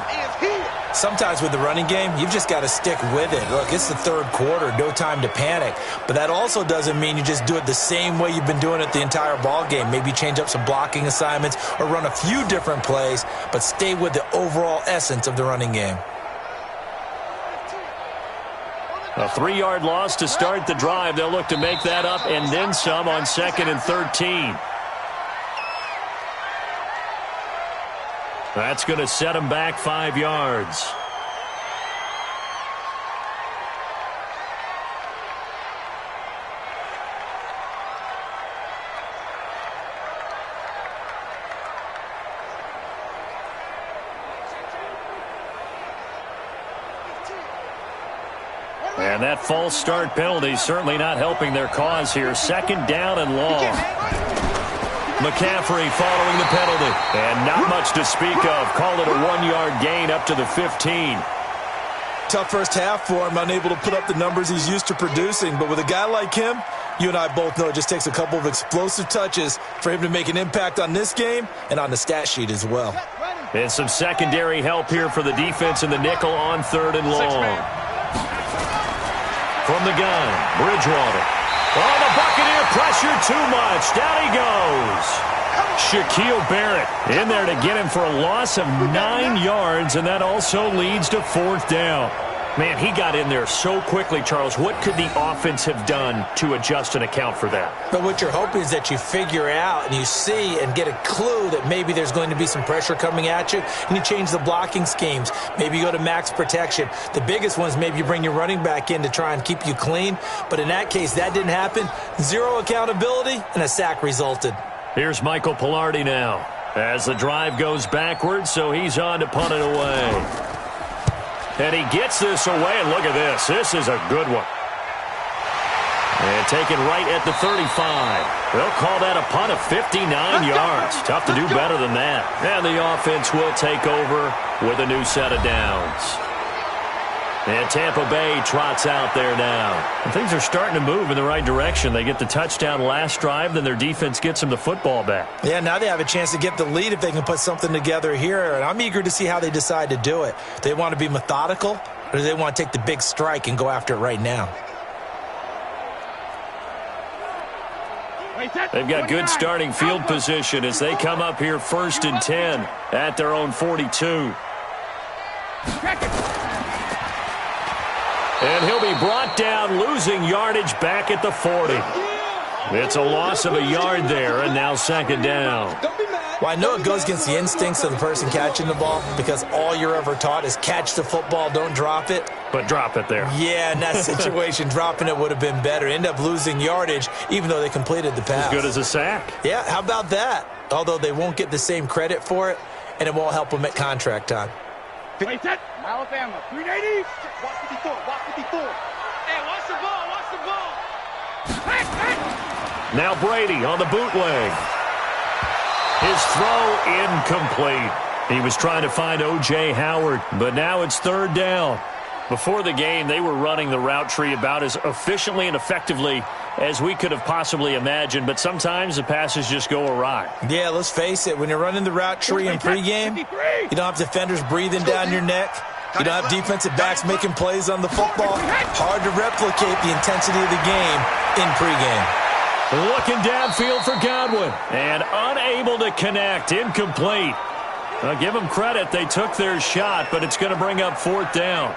Sometimes with the running game, you've just got to stick with it. Look, it's the third quarter, no time to panic. But that also doesn't mean you just do it the same way you've been doing it the entire ball game. Maybe change up some blocking assignments or run a few different plays, but stay with the overall essence of the running game. A 3-yard loss to start the drive. They'll look to make that up and then some on 2nd and 13. That's going to set them back 5 yards. And that false start penalty certainly not helping their cause here. 2nd down and long. McCaffrey following the penalty. And not much to speak of. Call it a 1-yard gain up to the 15. Tough first half for him, unable to put up the numbers he's used to producing. But with a guy like him, you and I both know it just takes a couple of explosive touches for him to make an impact on this game and on the stat sheet as well. And some secondary help here for the defense in the nickel on 3rd and long. From the gun, Bridgewater. Oh, the Buccaneer pressure too much. Down he goes. Shaquille Barrett in there to get him for a loss of 9 yards, and that also leads to 4th down. Man, he got in there so quickly, Charles. What could the offense have done to adjust and account for that? But what you're hoping is that you figure out and you see and get a clue that maybe there's going to be some pressure coming at you, and you change the blocking schemes. Maybe you go to max protection. The biggest one is maybe you bring your running back in to try and keep you clean. But in that case, that didn't happen. 0 accountability, and a sack resulted. Here's Michael Pilardi now as the drive goes backwards, so he's on to punt it away. And he gets this away, and look at this. This is a good one. And taken right at the 35. They'll call that a punt of 59 yards. Tough to do better than that. And the offense will take over with a new set of downs. And Tampa Bay trots out there now. And things are starting to move in the right direction. They get the touchdown last drive, then their defense gets them the football back. Yeah, now they have a chance to get the lead if they can put something together here. And I'm eager to see how they decide to do it. Do they want to be methodical, or do they want to take the big strike and go after it right now? They've got good starting field position as they come up here 1st and 10 at their own 42. And he'll be brought down, losing yardage back at the 40. It's a loss of a yard there, and now 2nd down. Well, I know it goes against the instincts of the person catching the ball because all you're ever taught is catch the football, don't drop it. But drop it there. Yeah, in that situation, dropping it would have been better. End up losing yardage, even though they completed the pass. As good as a sack. Yeah, how about that? Although they won't get the same credit for it, and it won't help him at contract time. Wait, set. Alabama, 380. Watch 54, watch 54. Hey, watch the ball, watch the ball. Now Brady on the bootleg. His throw incomplete. He was trying to find O.J. Howard, but now it's third down. Before the game, they were running the route tree about as efficiently and effectively as we could have possibly imagined, but sometimes the passes just go awry. Yeah, let's face it. When you're running the route tree in pregame, you don't have defenders breathing down your neck. You don't have defensive backs making plays on the football. Hard to replicate the intensity of the game in pregame. Looking downfield for Godwin, and unable to connect. Incomplete. I'll give them credit. They took their shot, but it's going to bring up fourth down.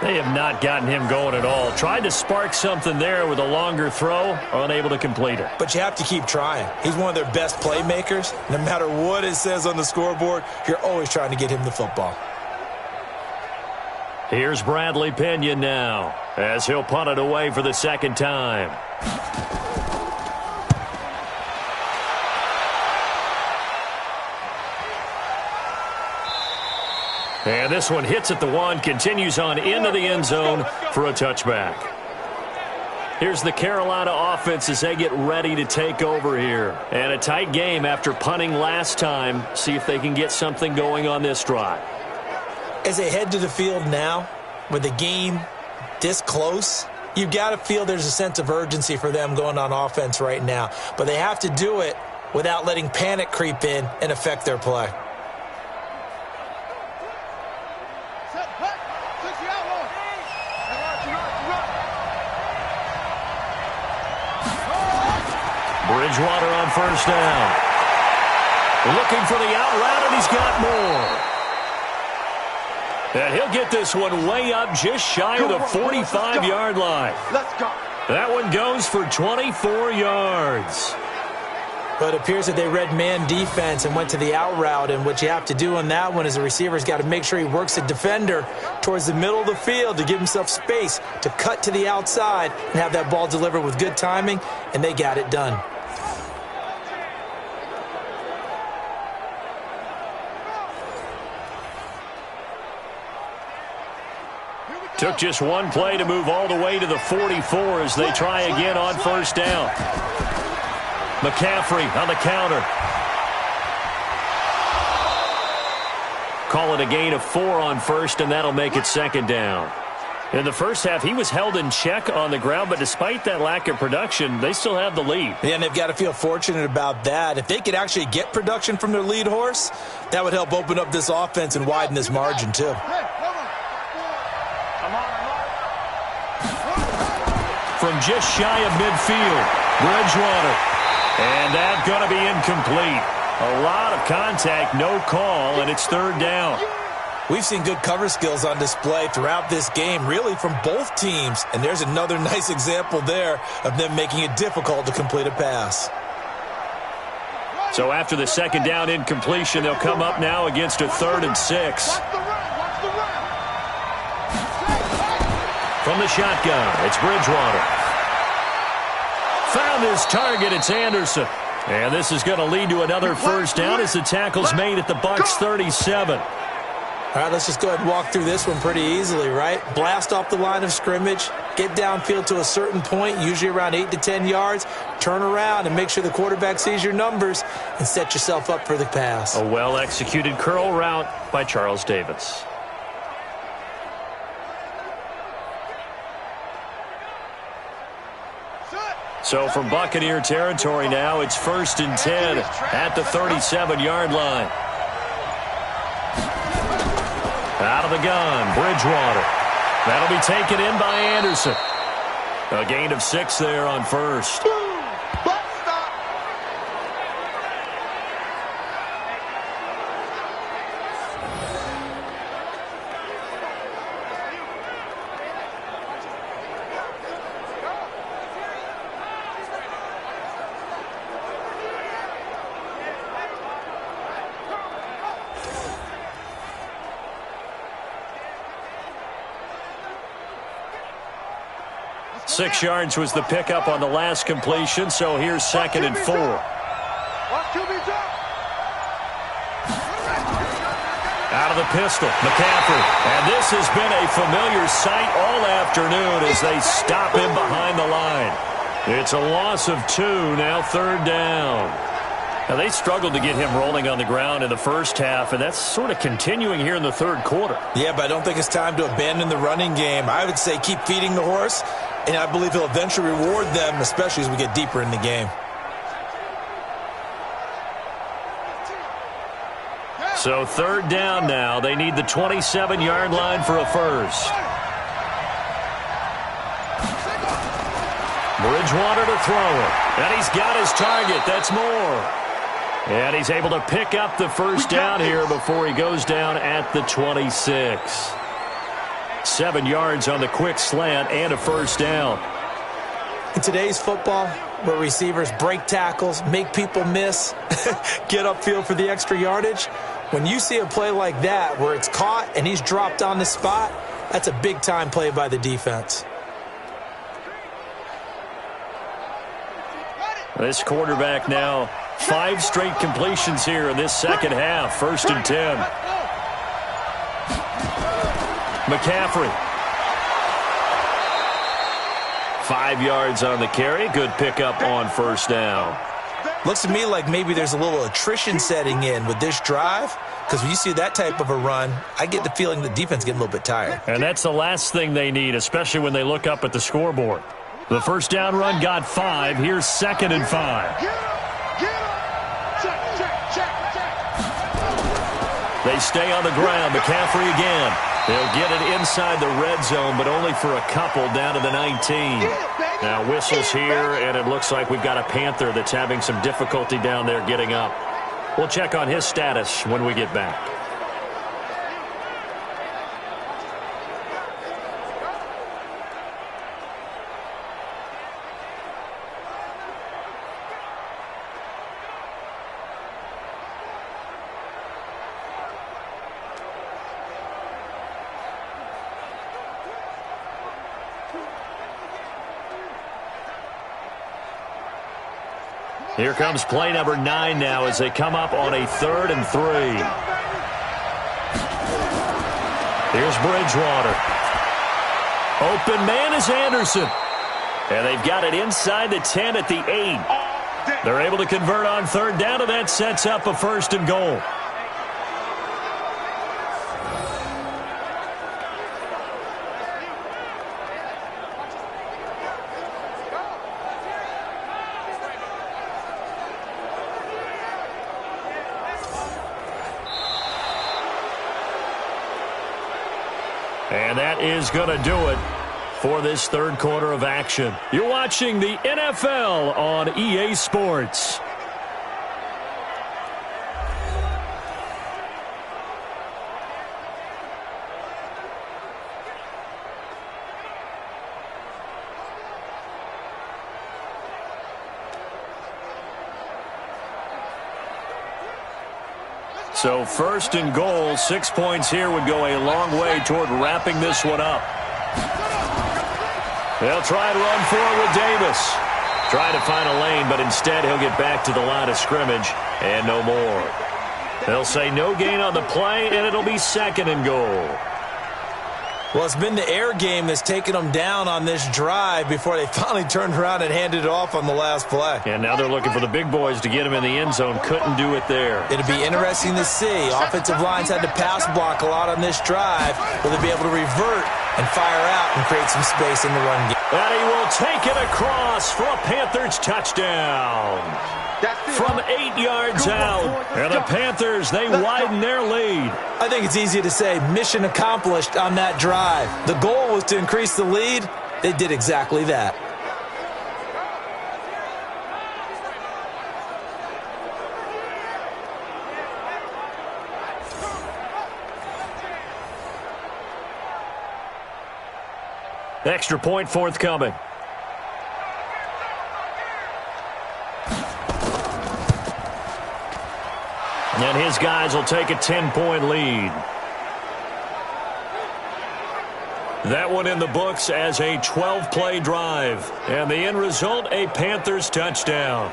They have not gotten him going at all. Tried to spark something there with a longer throw, unable to complete it. But you have to keep trying. He's one of their best playmakers. No matter what it says on the scoreboard, you're always trying to get him the football. Here's Bradley Pinion now, as he'll punt it away for the second time. And this one hits at the one, continues on into the end zone for a touchback. Here's the Carolina offense as they get ready to take over here. And a tight game after punting last time. See if they can get something going on this drive. As they head to the field now, with the game this close, you've got to feel there's a sense of urgency for them going on offense right now. But they have to do it without letting panic creep in and affect their play. Bridgewater on first down. Looking for the out route, and he's got more. And he'll get this one way up just shy of the 45-yard line. Let's go. That one goes for 24 yards. But it appears that they read man defense and went to the out route. And what you have to do on that one is the receiver's got to make sure he works the defender towards the middle of the field to give himself space to cut to the outside and have that ball delivered with good timing, and they got it done. Took just one play to move all the way to the 44 as they try again on first down. McCaffrey on the counter. Call it a gain of 4 on first, and that'll make it second down. In the first half, he was held in check on the ground, but despite that lack of production, they still have the lead. Yeah, and they've got to feel fortunate about that. If they could actually get production from their lead horse, that would help open up this offense and widen this margin, too. From just shy of midfield, Bridgewater. And that's going to be incomplete. A lot of contact, no call, and it's third down. We've seen good cover skills on display throughout this game, really from both teams. And there's another nice example there of them making it difficult to complete a pass. So after the second down incompletion, they'll come up now against a 3rd and 6. From the shotgun, it's Bridgewater. Found his target, it's Anderson. And this is going to lead to another first down as the tackle's made at the Bucs 37. All right, let's just go ahead and walk through this one pretty easily, right? Blast off the line of scrimmage, get downfield to a certain point, usually around 8 to 10 yards, turn around and make sure the quarterback sees your numbers and set yourself up for the pass. A well-executed curl route by Charles Davis. So from Buccaneer territory now, it's 1st and 10 at the 37-yard line. Out of the gun, Bridgewater. That'll be taken in by Anderson. A gain of 6 there on first. Six yards was the pickup on the last completion, so here's 2nd and 4. the pistol. McCaffrey. And this has been a familiar sight all afternoon as they stop him behind the line. It's a loss of 2, now 3rd down. Now, they struggled to get him rolling on the ground in the first half, and that's sort of continuing here in the 3rd quarter. Yeah, but I don't think it's time to abandon the running game. I would say keep feeding the horse, and I believe he'll eventually reward them, especially as we get deeper in the game. So 3rd down now. They need the 27-yard line for a first. Bridgewater to throw it. And he's got his target. That's Moore. And he's able to pick up the first down here before he goes down at the 26. 7 yards on the quick slant and a first down. In today's football, where receivers break tackles, make people miss, get upfield for the extra yardage, when you see a play like that where it's caught and he's dropped on the spot, that's a big-time play by the defense. This quarterback now 5 straight completions here in this second half. 1st and 10. McCaffrey. 5 yards on the carry. Good pickup on first down. Looks to me like maybe there's a little attrition setting in with this drive, because when you see that type of a run, I get the feeling the defense getting a little bit tired. And that's the last thing they need, especially when they look up at the scoreboard. The first down run got 5. Here's 2nd and 5. They stay on the ground. McCaffrey again. They'll get it inside the red zone, but only for a couple down to the 19. Now whistles here, and it looks like we've got a Panther that's having some difficulty down there getting up. We'll check on his status when we get back. Here comes play number 9 now as they come up on a 3rd and 3. Here's Bridgewater. Open man is Anderson. And they've got it inside the 10 at the 8. They're able to convert on 3rd down, and that sets up a 1st and goal. And that is going to do it for this 3rd quarter of action. You're watching the NFL on EA Sports. So 1st and goal, 6 points here would go a long way toward wrapping this one up. They'll try and run forward with Davis. Try to find a lane, but instead he'll get back to the line of scrimmage and no more. They'll say no gain on the play, and it'll be 2nd and goal. Well, it's been the air game that's taken them down on this drive before they finally turned around and handed it off on the last play. And now they're looking for the big boys to get him in the end zone. Couldn't do it there. It'll be interesting to see. Offensive lines had to pass block a lot on this drive. Will they be able to revert and fire out and create some space in the run game? And he will take it across for a Panthers touchdown. From 8 yards out. And the Panthers, they widen their lead. I think it's easy to say mission accomplished on that drive. The goal was to increase the lead. They did exactly that. Extra point forthcoming. And his guys will take a 10-point lead. That one in the books as a 12-play drive. And the end result, a Panthers touchdown.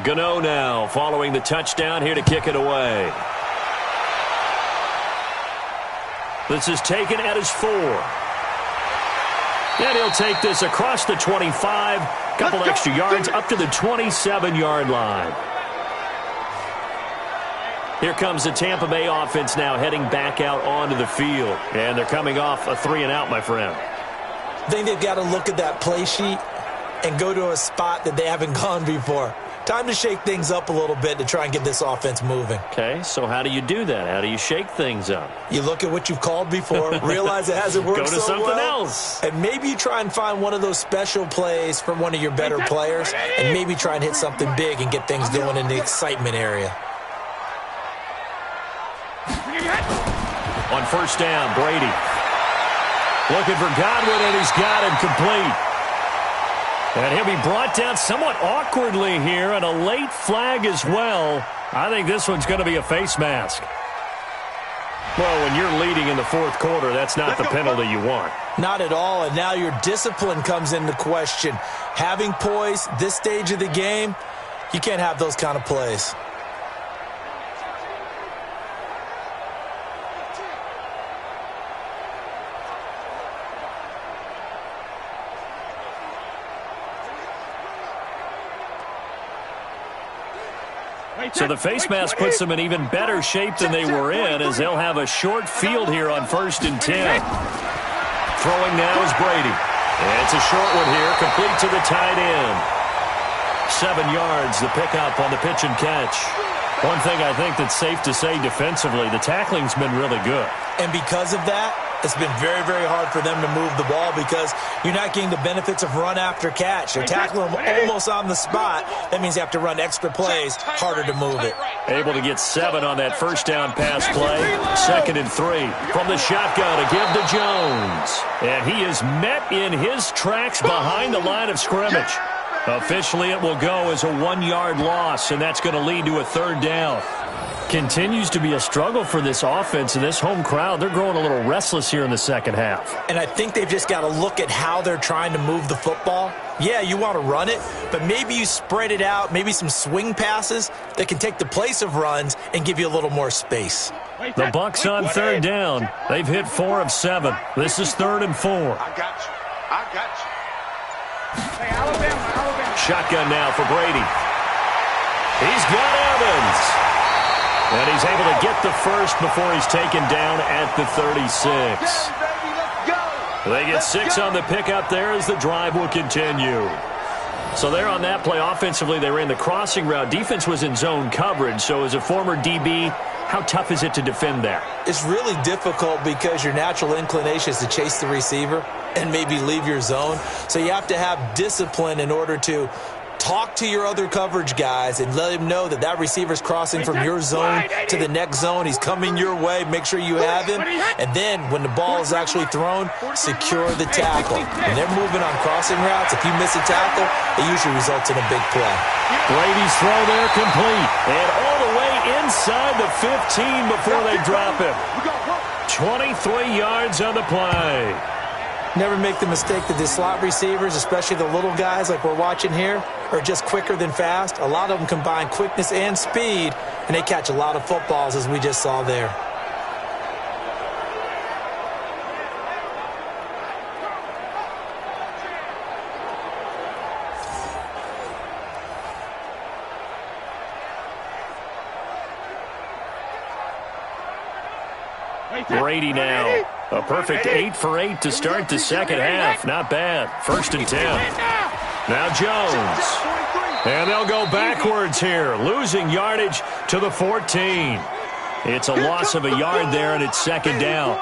Gano now following the touchdown here to kick it away. This is taken at his 4. And he'll take this across the 25. Couple extra yards up to the 27-yard line. Here comes the Tampa Bay offense now heading back out onto the field. And they're coming off a 3-and-out, my friend. I think they've got to look at that play sheet and go to a spot that they haven't gone before. Time to shake things up a little bit to try and get this offense moving. Okay, so how do you do that? How do you shake things up? You look at what you've called before, realize it hasn't worked Go to so something well, else. and maybe you try and find one of those special plays from one of your better players, and maybe try and hit something big and get things going in the excitement area. On first down, Brady. Looking for Godwin, and he's got him complete. And he'll be brought down somewhat awkwardly here, and a late flag as well. I think this one's going to be a face mask. Well, when you're leading in the fourth quarter, that's not the penalty you want. Not at all, and now your discipline comes into question. Having poise this stage of the game, you can't have those kind of plays. So the face mask puts them in even better shape than they were in, as they'll have a short field here on 1st and 10. Throwing now is Brady. And it's a short one here, complete to the tight end. 7 yards, the pickup on the pitch and catch. One thing I think that's safe to say defensively, the tackling's been really good. And because of that, it's been very, very hard for them to move the ball because you're not getting the benefits of run after catch. They're tackling them almost on the spot. That means you have to run extra plays, harder to move it. Able to get 7 on that first down pass play. 2nd and 3 from the shotgun to give to Jones. And he is met in his tracks behind the line of scrimmage. Officially, it will go as a 1-yard loss, and that's going to lead to a 3rd down. Continues to be a struggle for this offense and this home crowd. They're growing a little restless here in the second half. And I think they've just got to look at how they're trying to move the football. Yeah, you want to run it, but maybe you spread it out, maybe some swing passes that can take the place of runs and give you a little more space. The Bucs on 3rd down. They've hit 4 of 7. This is 3rd and 4. I got you. I got you. Hey, Alabama. Shotgun now for Brady. He's got Evans. And he's able to get the first before he's taken down at the 36. They get 6 on the pickup there as the drive will continue. So there on that play, offensively, they ran the crossing route. Defense was in zone coverage. So as a former DB, how tough is it to defend that? It's really difficult because your natural inclination is to chase the receiver and maybe leave your zone. So you have to have discipline in order to talk to your other coverage guys and let him know that that receiver's crossing from your zone to the next zone. He's coming your way. Make sure you have him. And then when the ball is actually thrown, secure the tackle. When they're moving on crossing routes, if you miss a tackle, it usually results in a big play. Brady's throw there complete. And all the way inside the 15 before they drop him. 23 yards on the play. Never make the mistake that the slot receivers, especially the little guys like we're watching here, are just quicker than fast. A lot of them combine quickness and speed, and they catch a lot of footballs, as we just saw there. Brady now. A perfect 8 for 8 to start the second half. Not bad. 1st and 10. Now Jones. And they'll go backwards here. Losing yardage to the 14. It's a loss of a yard there, and it's 2nd down.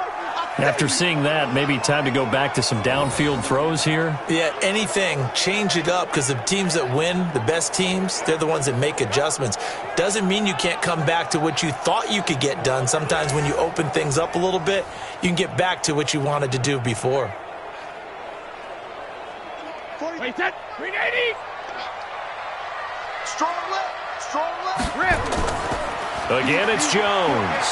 After seeing that, maybe time to go back to some downfield throws here. Yeah, anything. Change it up because the teams that win, the best teams, they're the ones that make adjustments. Doesn't mean you can't come back to what you thought you could get done. Sometimes when you open things up a little bit, you can get back to what you wanted to do before. 40, 10, 380. Strong left, Again, it's Jones.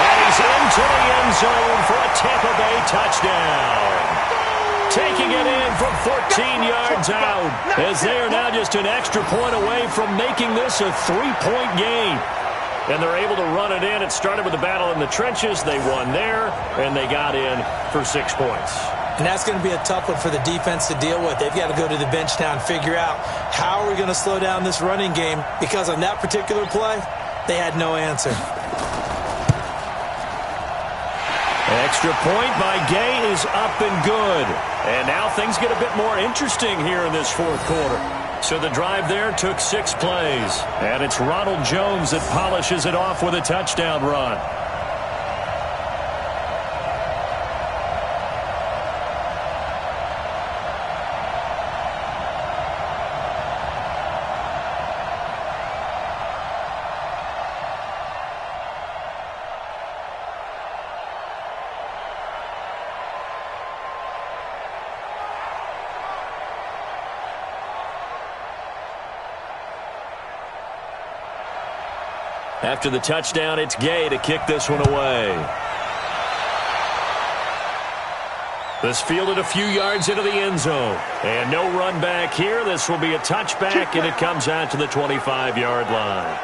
And he's into the end zone for a Tampa Bay touchdown. taking it in from 14 yards out, as they are now just an extra point away from making this a 3-point game. And they're able to run it in. It started with a battle in the trenches. They won there, and they got in for 6 points. And that's going to be a tough one for the defense to deal with. They've got to go to the bench now and figure out how are we going to slow down this running game, because on that particular play, they had no answer. Extra point by Gay is up and good. And now things get a bit more interesting here in this fourth quarter. So the drive there took 6 plays. And it's Ronald Jones that polishes it off with a touchdown run. After the touchdown, it's Gay to kick this one away. This fielded a few yards into the end zone. And no run back here. This will be a touchback, and it comes out to the 25-yard line.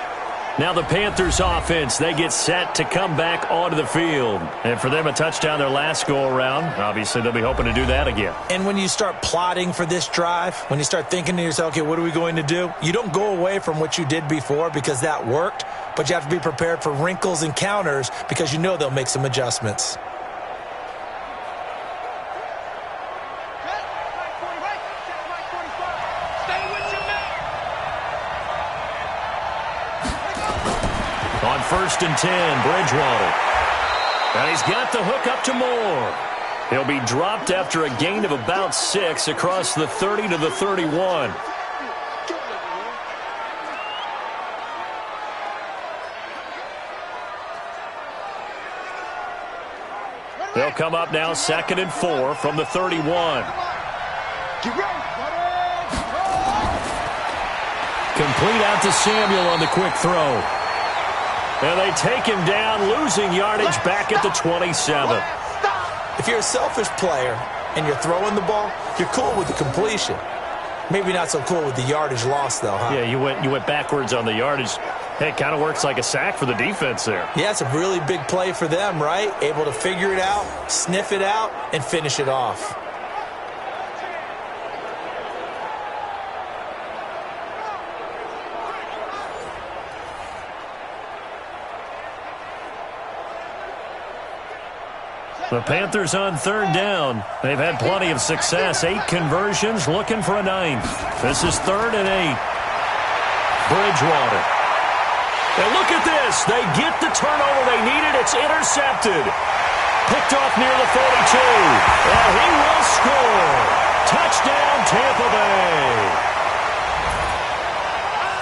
Now the Panthers offense, they get set to come back onto the field. And for them, a touchdown their last go-around. Obviously, they'll be hoping to do that again. And when you start plotting for this drive, when you start thinking to yourself, okay, what are we going to do? You don't go away from what you did before because that worked, but you have to be prepared for wrinkles and counters because you know they'll make some adjustments. On 1st and 10, Bridgewater. And he's got the hook up to Moore. He'll be dropped after a gain of about 6 across the 30 to the 31. They'll come up now 2nd and 4 from the 31. Complete out to Samuel on the quick throw. And they take him down, losing yardage back at the 27. If you're a selfish player and you're throwing the ball, you're cool with the completion. Maybe not so cool with the yardage loss, though, huh? Yeah, you went backwards on the yardage. Hey, it kind of works like a sack for the defense there. Yeah, it's a really big play for them, right? Able to figure it out, sniff it out, and finish it off. The Panthers on 3rd down. They've had plenty of success. 8 conversions, looking for a 9th. This is 3rd and 8. Bridgewater. And look at this. They get the turnover they needed. It's intercepted. Picked off near the 42. And he will score. Touchdown, Tampa Bay.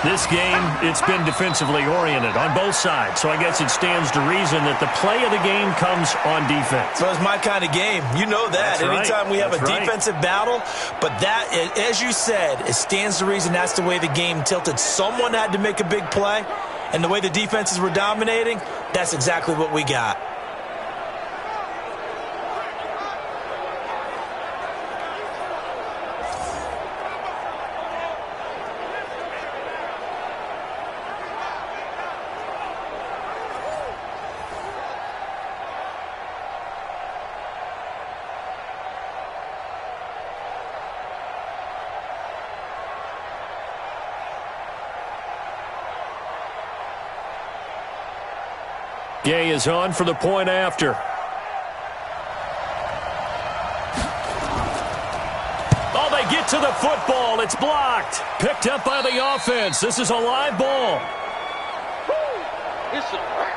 This game, it's been defensively oriented on both sides, so I guess it stands to reason that the play of the game comes on defense. So it's my kind of game. You know that. Anytime we have a defensive battle, but that, as you said, it stands to reason that's the way the game tilted. Someone had to make a big play, and the way the defenses were dominating, that's exactly what we got. Gay is on for the point after. Oh, they get to the football. It's blocked. Picked up by the offense. This is a live ball. It's a wrap.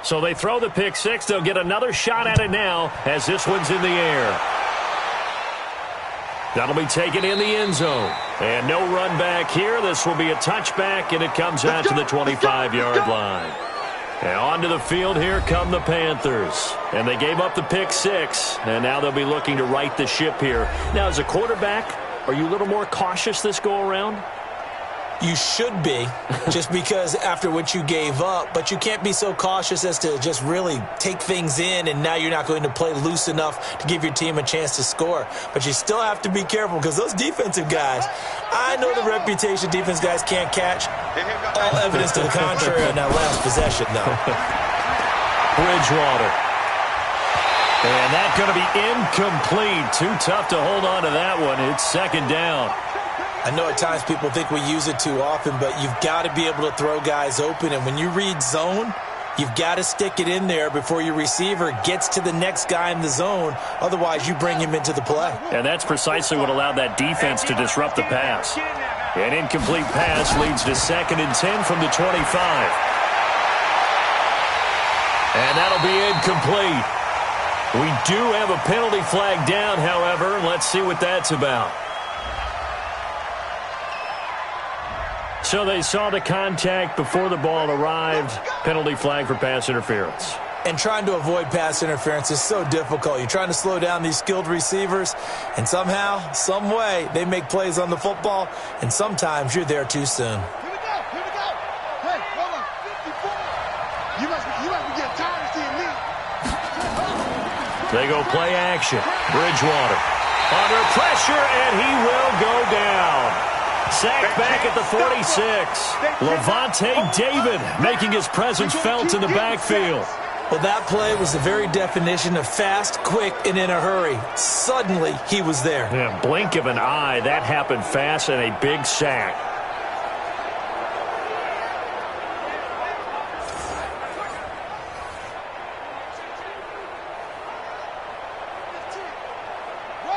So they throw the pick six. They'll get another shot at it now as this one's in the air. That'll be taken in the end zone. And no run back here. This will be a touchback, and it comes out to the 25-yard line. And onto the field here come the Panthers. And they gave up the pick six, and now they'll be looking to right the ship here. Now, as a quarterback, are you a little more cautious this go-around? You should be, just because after what you gave up, but you can't be so cautious as to just really take things in, and now you're not going to play loose enough to give your team a chance to score. But you still have to be careful, because those defensive guys, I know the reputation defense guys can't catch. All evidence to the contrary on that last possession, though. Bridgewater. And that's going to be incomplete. Too tough to hold on to that one. It's second down. I know at times people think we use it too often, but you've got to be able to throw guys open. And when you read zone, you've got to stick it in there before your receiver gets to the next guy in the zone. Otherwise, you bring him into the play. And that's precisely what allowed that defense to disrupt the pass. An incomplete pass leads to 2nd and 10 from the 25. And that'll be incomplete. We do have a penalty flag down, however. Let's see what that's about. So they saw the contact before the ball arrived. Penalty flag for pass interference. And trying to avoid pass interference is so difficult. You're trying to slow down these skilled receivers, and somehow, some way, they make plays on the football, and sometimes you're there too soon. Here we go. Hey, hold on. 54. You must be getting tired of seeing me. They go play action. Bridgewater under pressure, and he will go down. Sacked back at the 46. Levante David making his presence felt in the backfield. Well, that play was the very definition of fast, quick, and in a hurry. Suddenly, he was there. Yeah, blink of an eye. That happened fast and a big sack.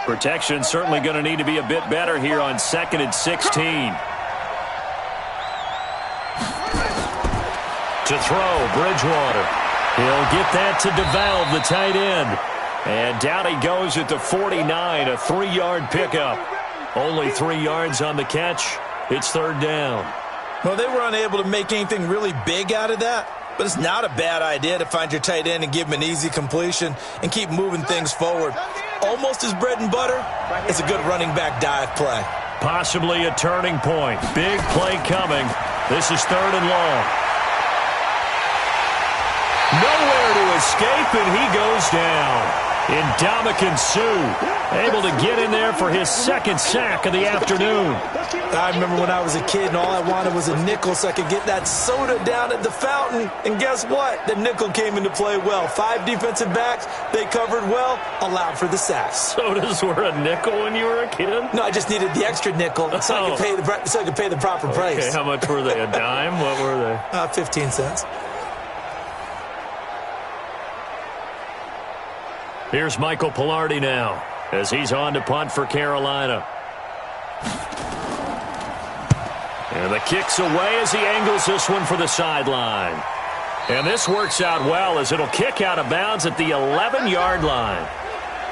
Protection certainly going to need to be a bit better here on 2nd and 16. To throw, Bridgewater. He'll get that to DeValve, the tight end. And down he goes at the 49, a 3-yard pickup. Only 3 yards on the catch. It's 3rd down. Well, they were unable to make anything really big out of that, but it's not a bad idea to find your tight end and give him an easy completion and keep moving things forward. Almost his bread and butter. It's a good running back dive play. Possibly a turning point. Big play coming. This is 3rd and long. Nowhere to escape, and he goes down. Ndamukong Suh able to get in there for his 2nd sack of the afternoon. I remember when I was a kid and all I wanted was a nickel so I could get that soda down at the fountain. And guess what? The nickel came into play well. 5 defensive backs, they covered well, allowed for the sacks. Sodas were a nickel when you were a kid? No, I just needed the extra nickel so I could pay the proper price. Okay, how much were they? A dime? What were they? 15 cents. Here's Michael Pilardi now as he's on to punt for Carolina. And the kick's away as he angles this one for the sideline. And this works out well as it'll kick out of bounds at the 11-yard line.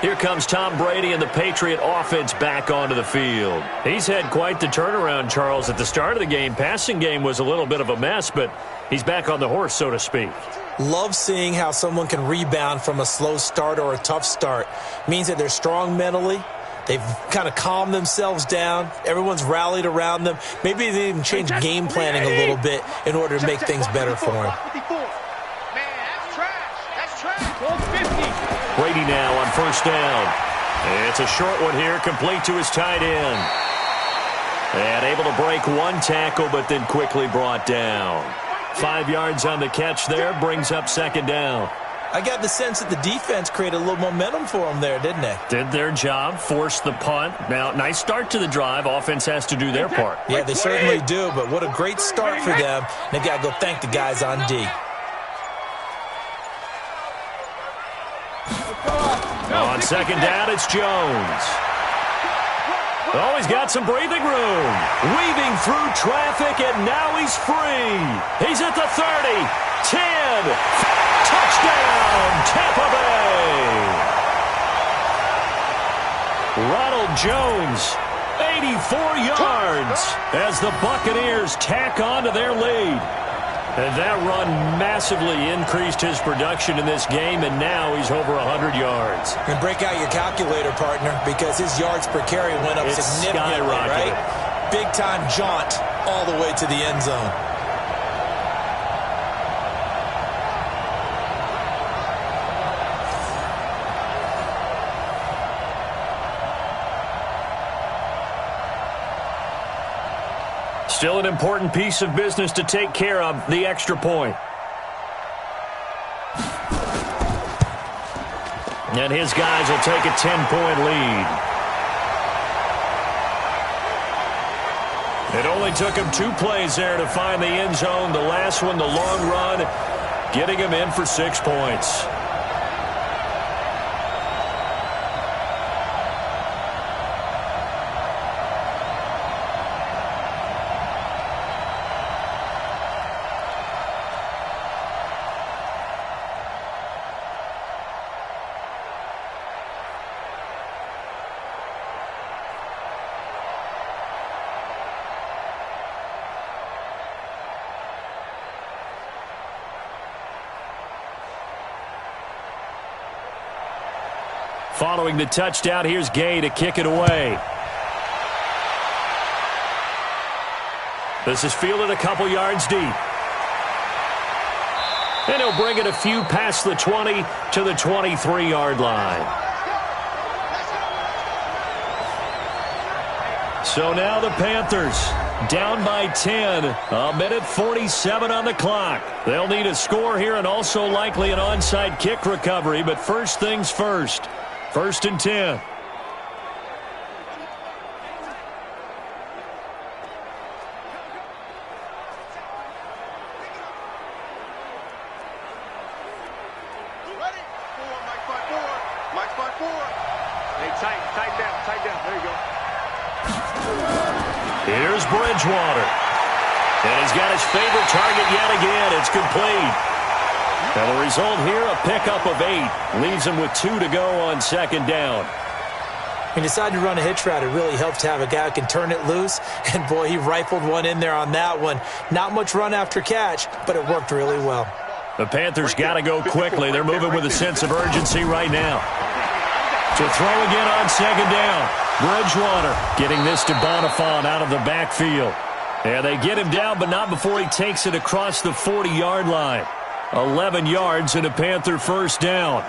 Here comes Tom Brady and the Patriot offense back onto the field. He's had quite the turnaround, Charles. At the start of the game, passing game was a little bit of a mess, but he's back on the horse, so to speak. Love seeing how someone can rebound from a slow start or a tough start. Means that they're strong mentally. They've kind of calmed themselves down. Everyone's rallied around them. Maybe they even change game planning a little bit in order to make things better for them. Brady now on 1st down. And it's a short one here, complete to his tight end. And able to break 1 tackle, but then quickly brought down. 5 yards on the catch there, brings up 2nd down. I got the sense that the defense created a little momentum for them there, didn't they? Did their job, forced the punt. Now, nice start to the drive. Offense has to do their part. Yeah, they certainly do, but what a great start for them. They got to go thank the guys on D. On 2nd down, it's Jones. Oh, he's got some breathing room. Weaving through traffic, and now he's free. He's at the 30, 10. again. Touchdown, Tampa Bay. Ronald Jones, 84 yards as the Buccaneers tack on to their lead. And that run massively increased his production in this game, and now he's over 100 yards. And break out your calculator, partner, because his yards per carry went up significantly, right? Big-time jaunt all the way to the end zone. Still an important piece of business to take care of, the extra point. And his guys will take a 10-point lead. It only took him 2 plays there to find the end zone. The last one, the long run, getting him in for 6 points. Following the touchdown, here's Gay to kick it away. This is fielded a couple yards deep. And he'll bring it a few past the 20 to the 23-yard line. So now the Panthers down by 10. A minute 47 on the clock. They'll need a score here and also likely an onside kick recovery. But first things first. 1st and 10. You ready? Forward, Mike, front forward. Mike, front forward. Hey, tight down. There you go. Here's Bridgewater. And he's got his favorite target yet again. It's complete. And the result here, a pickup of 8. Leaves him with 2 to go on 2nd down. He decided to run a hitch route. It really helps to have a guy who can turn it loose. And, boy, he rifled one in there on that one. Not much run after catch, but it worked really well. The Panthers got to go quickly. They're moving with a sense of urgency right now. To throw again on 2nd down. Bridgewater getting this to Bonifant out of the backfield. And they get him down, but not before he takes it across the 40-yard line. 11 yards and a Panther 1st down.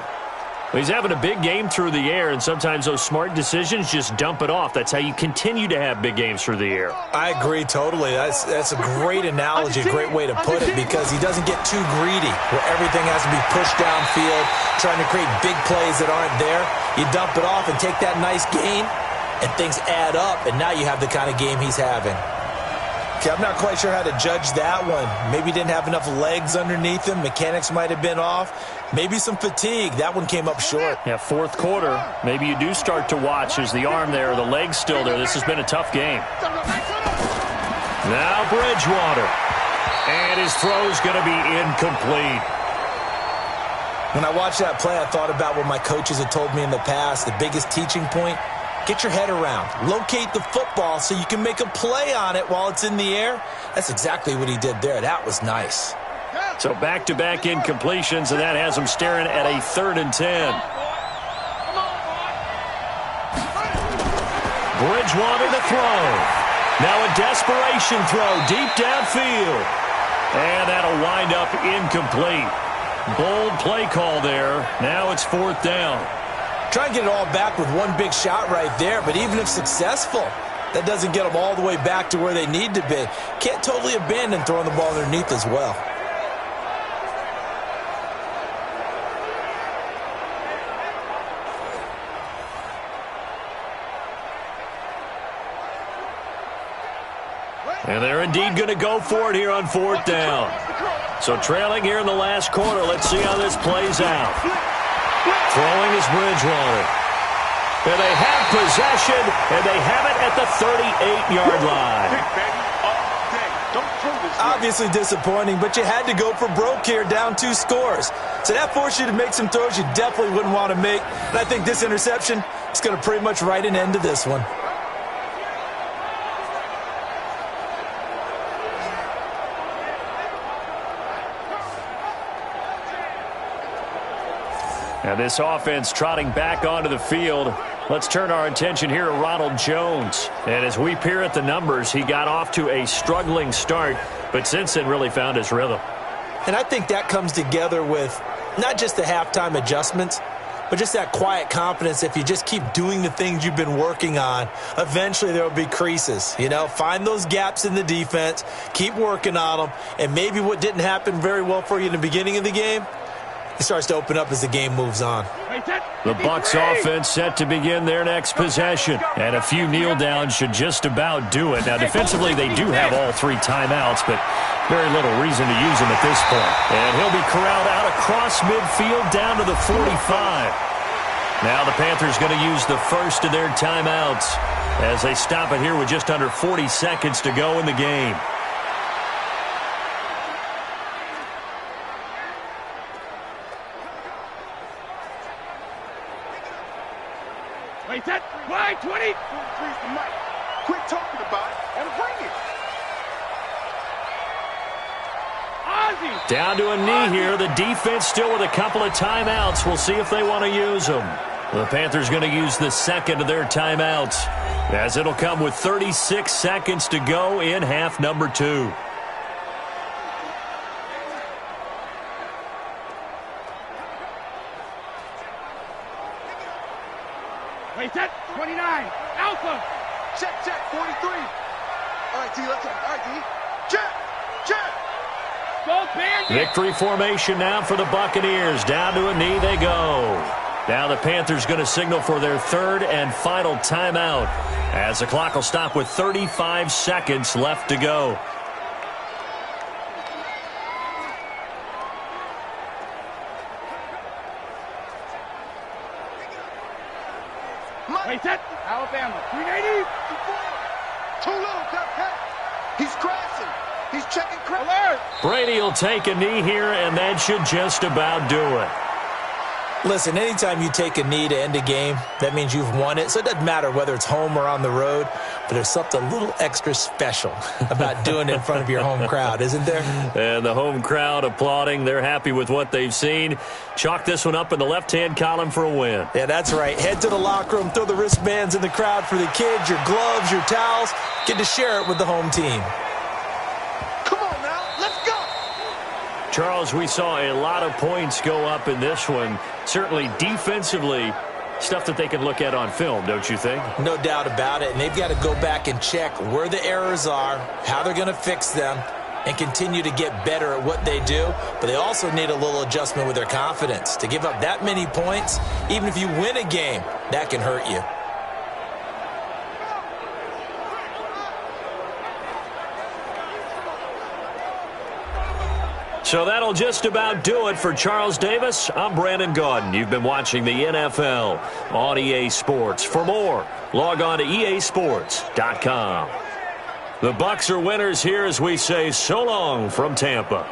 He's having a big game through the air, and sometimes those smart decisions just dump it off. That's how you continue to have big games through the air. I agree totally. That's a great analogy, a great way to put it, because he doesn't get too greedy where everything has to be pushed downfield, trying to create big plays that aren't there. You dump it off and take that nice gain, and things add up, and now you have the kind of game he's having. Okay, I'm not quite sure how to judge that one. Maybe he didn't have enough legs underneath him. Mechanics might have been off. Maybe some fatigue. That one came up short. Yeah, 4th quarter. Maybe you do start to watch. Is the arm there or the leg's still there? This has been a tough game. Now Bridgewater. And his throw's going to be incomplete. When I watched that play, I thought about what my coaches had told me in the past. The biggest teaching point: get your head around. Locate the football so you can make a play on it while it's in the air. That's exactly what he did there. That was nice. So back-to-back incompletions, and that has him staring at a 3rd and 10. Bridgewater to throw. Now a desperation throw deep downfield. And that'll wind up incomplete. Bold play call there. Now it's 4th down. Try and get it all back with one big shot right there, but even if successful, that doesn't get them all the way back to where they need to be. Can't totally abandon throwing the ball underneath as well. And they're indeed going to go for it here on 4th down. So trailing here in the last quarter. Let's see how this plays out. Throwing is Bridgewater. And they have possession, and they have it at the 38-yard line. Don't throw this way. Obviously disappointing, but you had to go for broke here, down 2 scores. So that forced you to make some throws you definitely wouldn't want to make. And I think this interception is going to pretty much write an end to this one. Now this offense trotting back onto the field. Let's turn our attention here to Ronald Jones. And as we peer at the numbers, he got off to a struggling start, but since then really found his rhythm. And I think that comes together with not just the halftime adjustments, but just that quiet confidence. If you just keep doing the things you've been working on, eventually there will be creases. You know, find those gaps in the defense, keep working on them, and maybe what didn't happen very well for you in the beginning of the game, it starts to open up as the game moves on. The Bucs offense set to begin their next possession. And a few kneel downs should just about do it. Now defensively they do have all 3 timeouts, but very little reason to use them at this point. And he'll be corralled out across midfield down to the 45. Now the Panthers going to use the first of their timeouts as they stop it here with just under 40 seconds to go in the game. Wait, that Wk12. 43's the mic. Quit talking about it and bring it. Ozzy. Down to a knee here. The defense still with a couple of timeouts. We'll see if they want to use them. The Panthers going to use the second of their timeouts, as it'll come with 36 seconds to go in half number 2. Wait, that 29. Alpha. Check, 43. All right, T, let's go. All right, T. Check. Go, Bandit. Victory formation now for the Buccaneers. Down to a knee they go. Now the Panthers going to signal for their third and final timeout, as the clock will stop with 35 seconds left to go. Wait, that Alabama. 380. Too low, cut. He's crashing. He's checking alert. Brady will take a knee here, and that should just about do it. Listen, anytime you take a knee to end a game, that means you've won it. So it doesn't matter whether it's home or on the road, but there's something a little extra special about doing it in front of your home crowd, isn't there? And the home crowd applauding. They're happy with what they've seen. Chalk this one up in the left-hand column for a win. Yeah, that's right. Head to the locker room, throw the wristbands in the crowd for the kids, your gloves, your towels. Get to share it with the home team. Come on now, let's go. Charles, we saw a lot of points go up in this one. Certainly defensively, stuff that they can look at on film, don't you think? No doubt about it. And they've got to go back and check where the errors are, how they're going to fix them, and continue to get better at what they do. But they also need a little adjustment with their confidence. To give up that many points, even if you win a game, that can hurt you. So that'll just about do it for Charles Davis. I'm Brandon Gaudin. You've been watching the NFL on EA Sports. For more, log on to easports.com. The Bucs are winners here as we say so long from Tampa.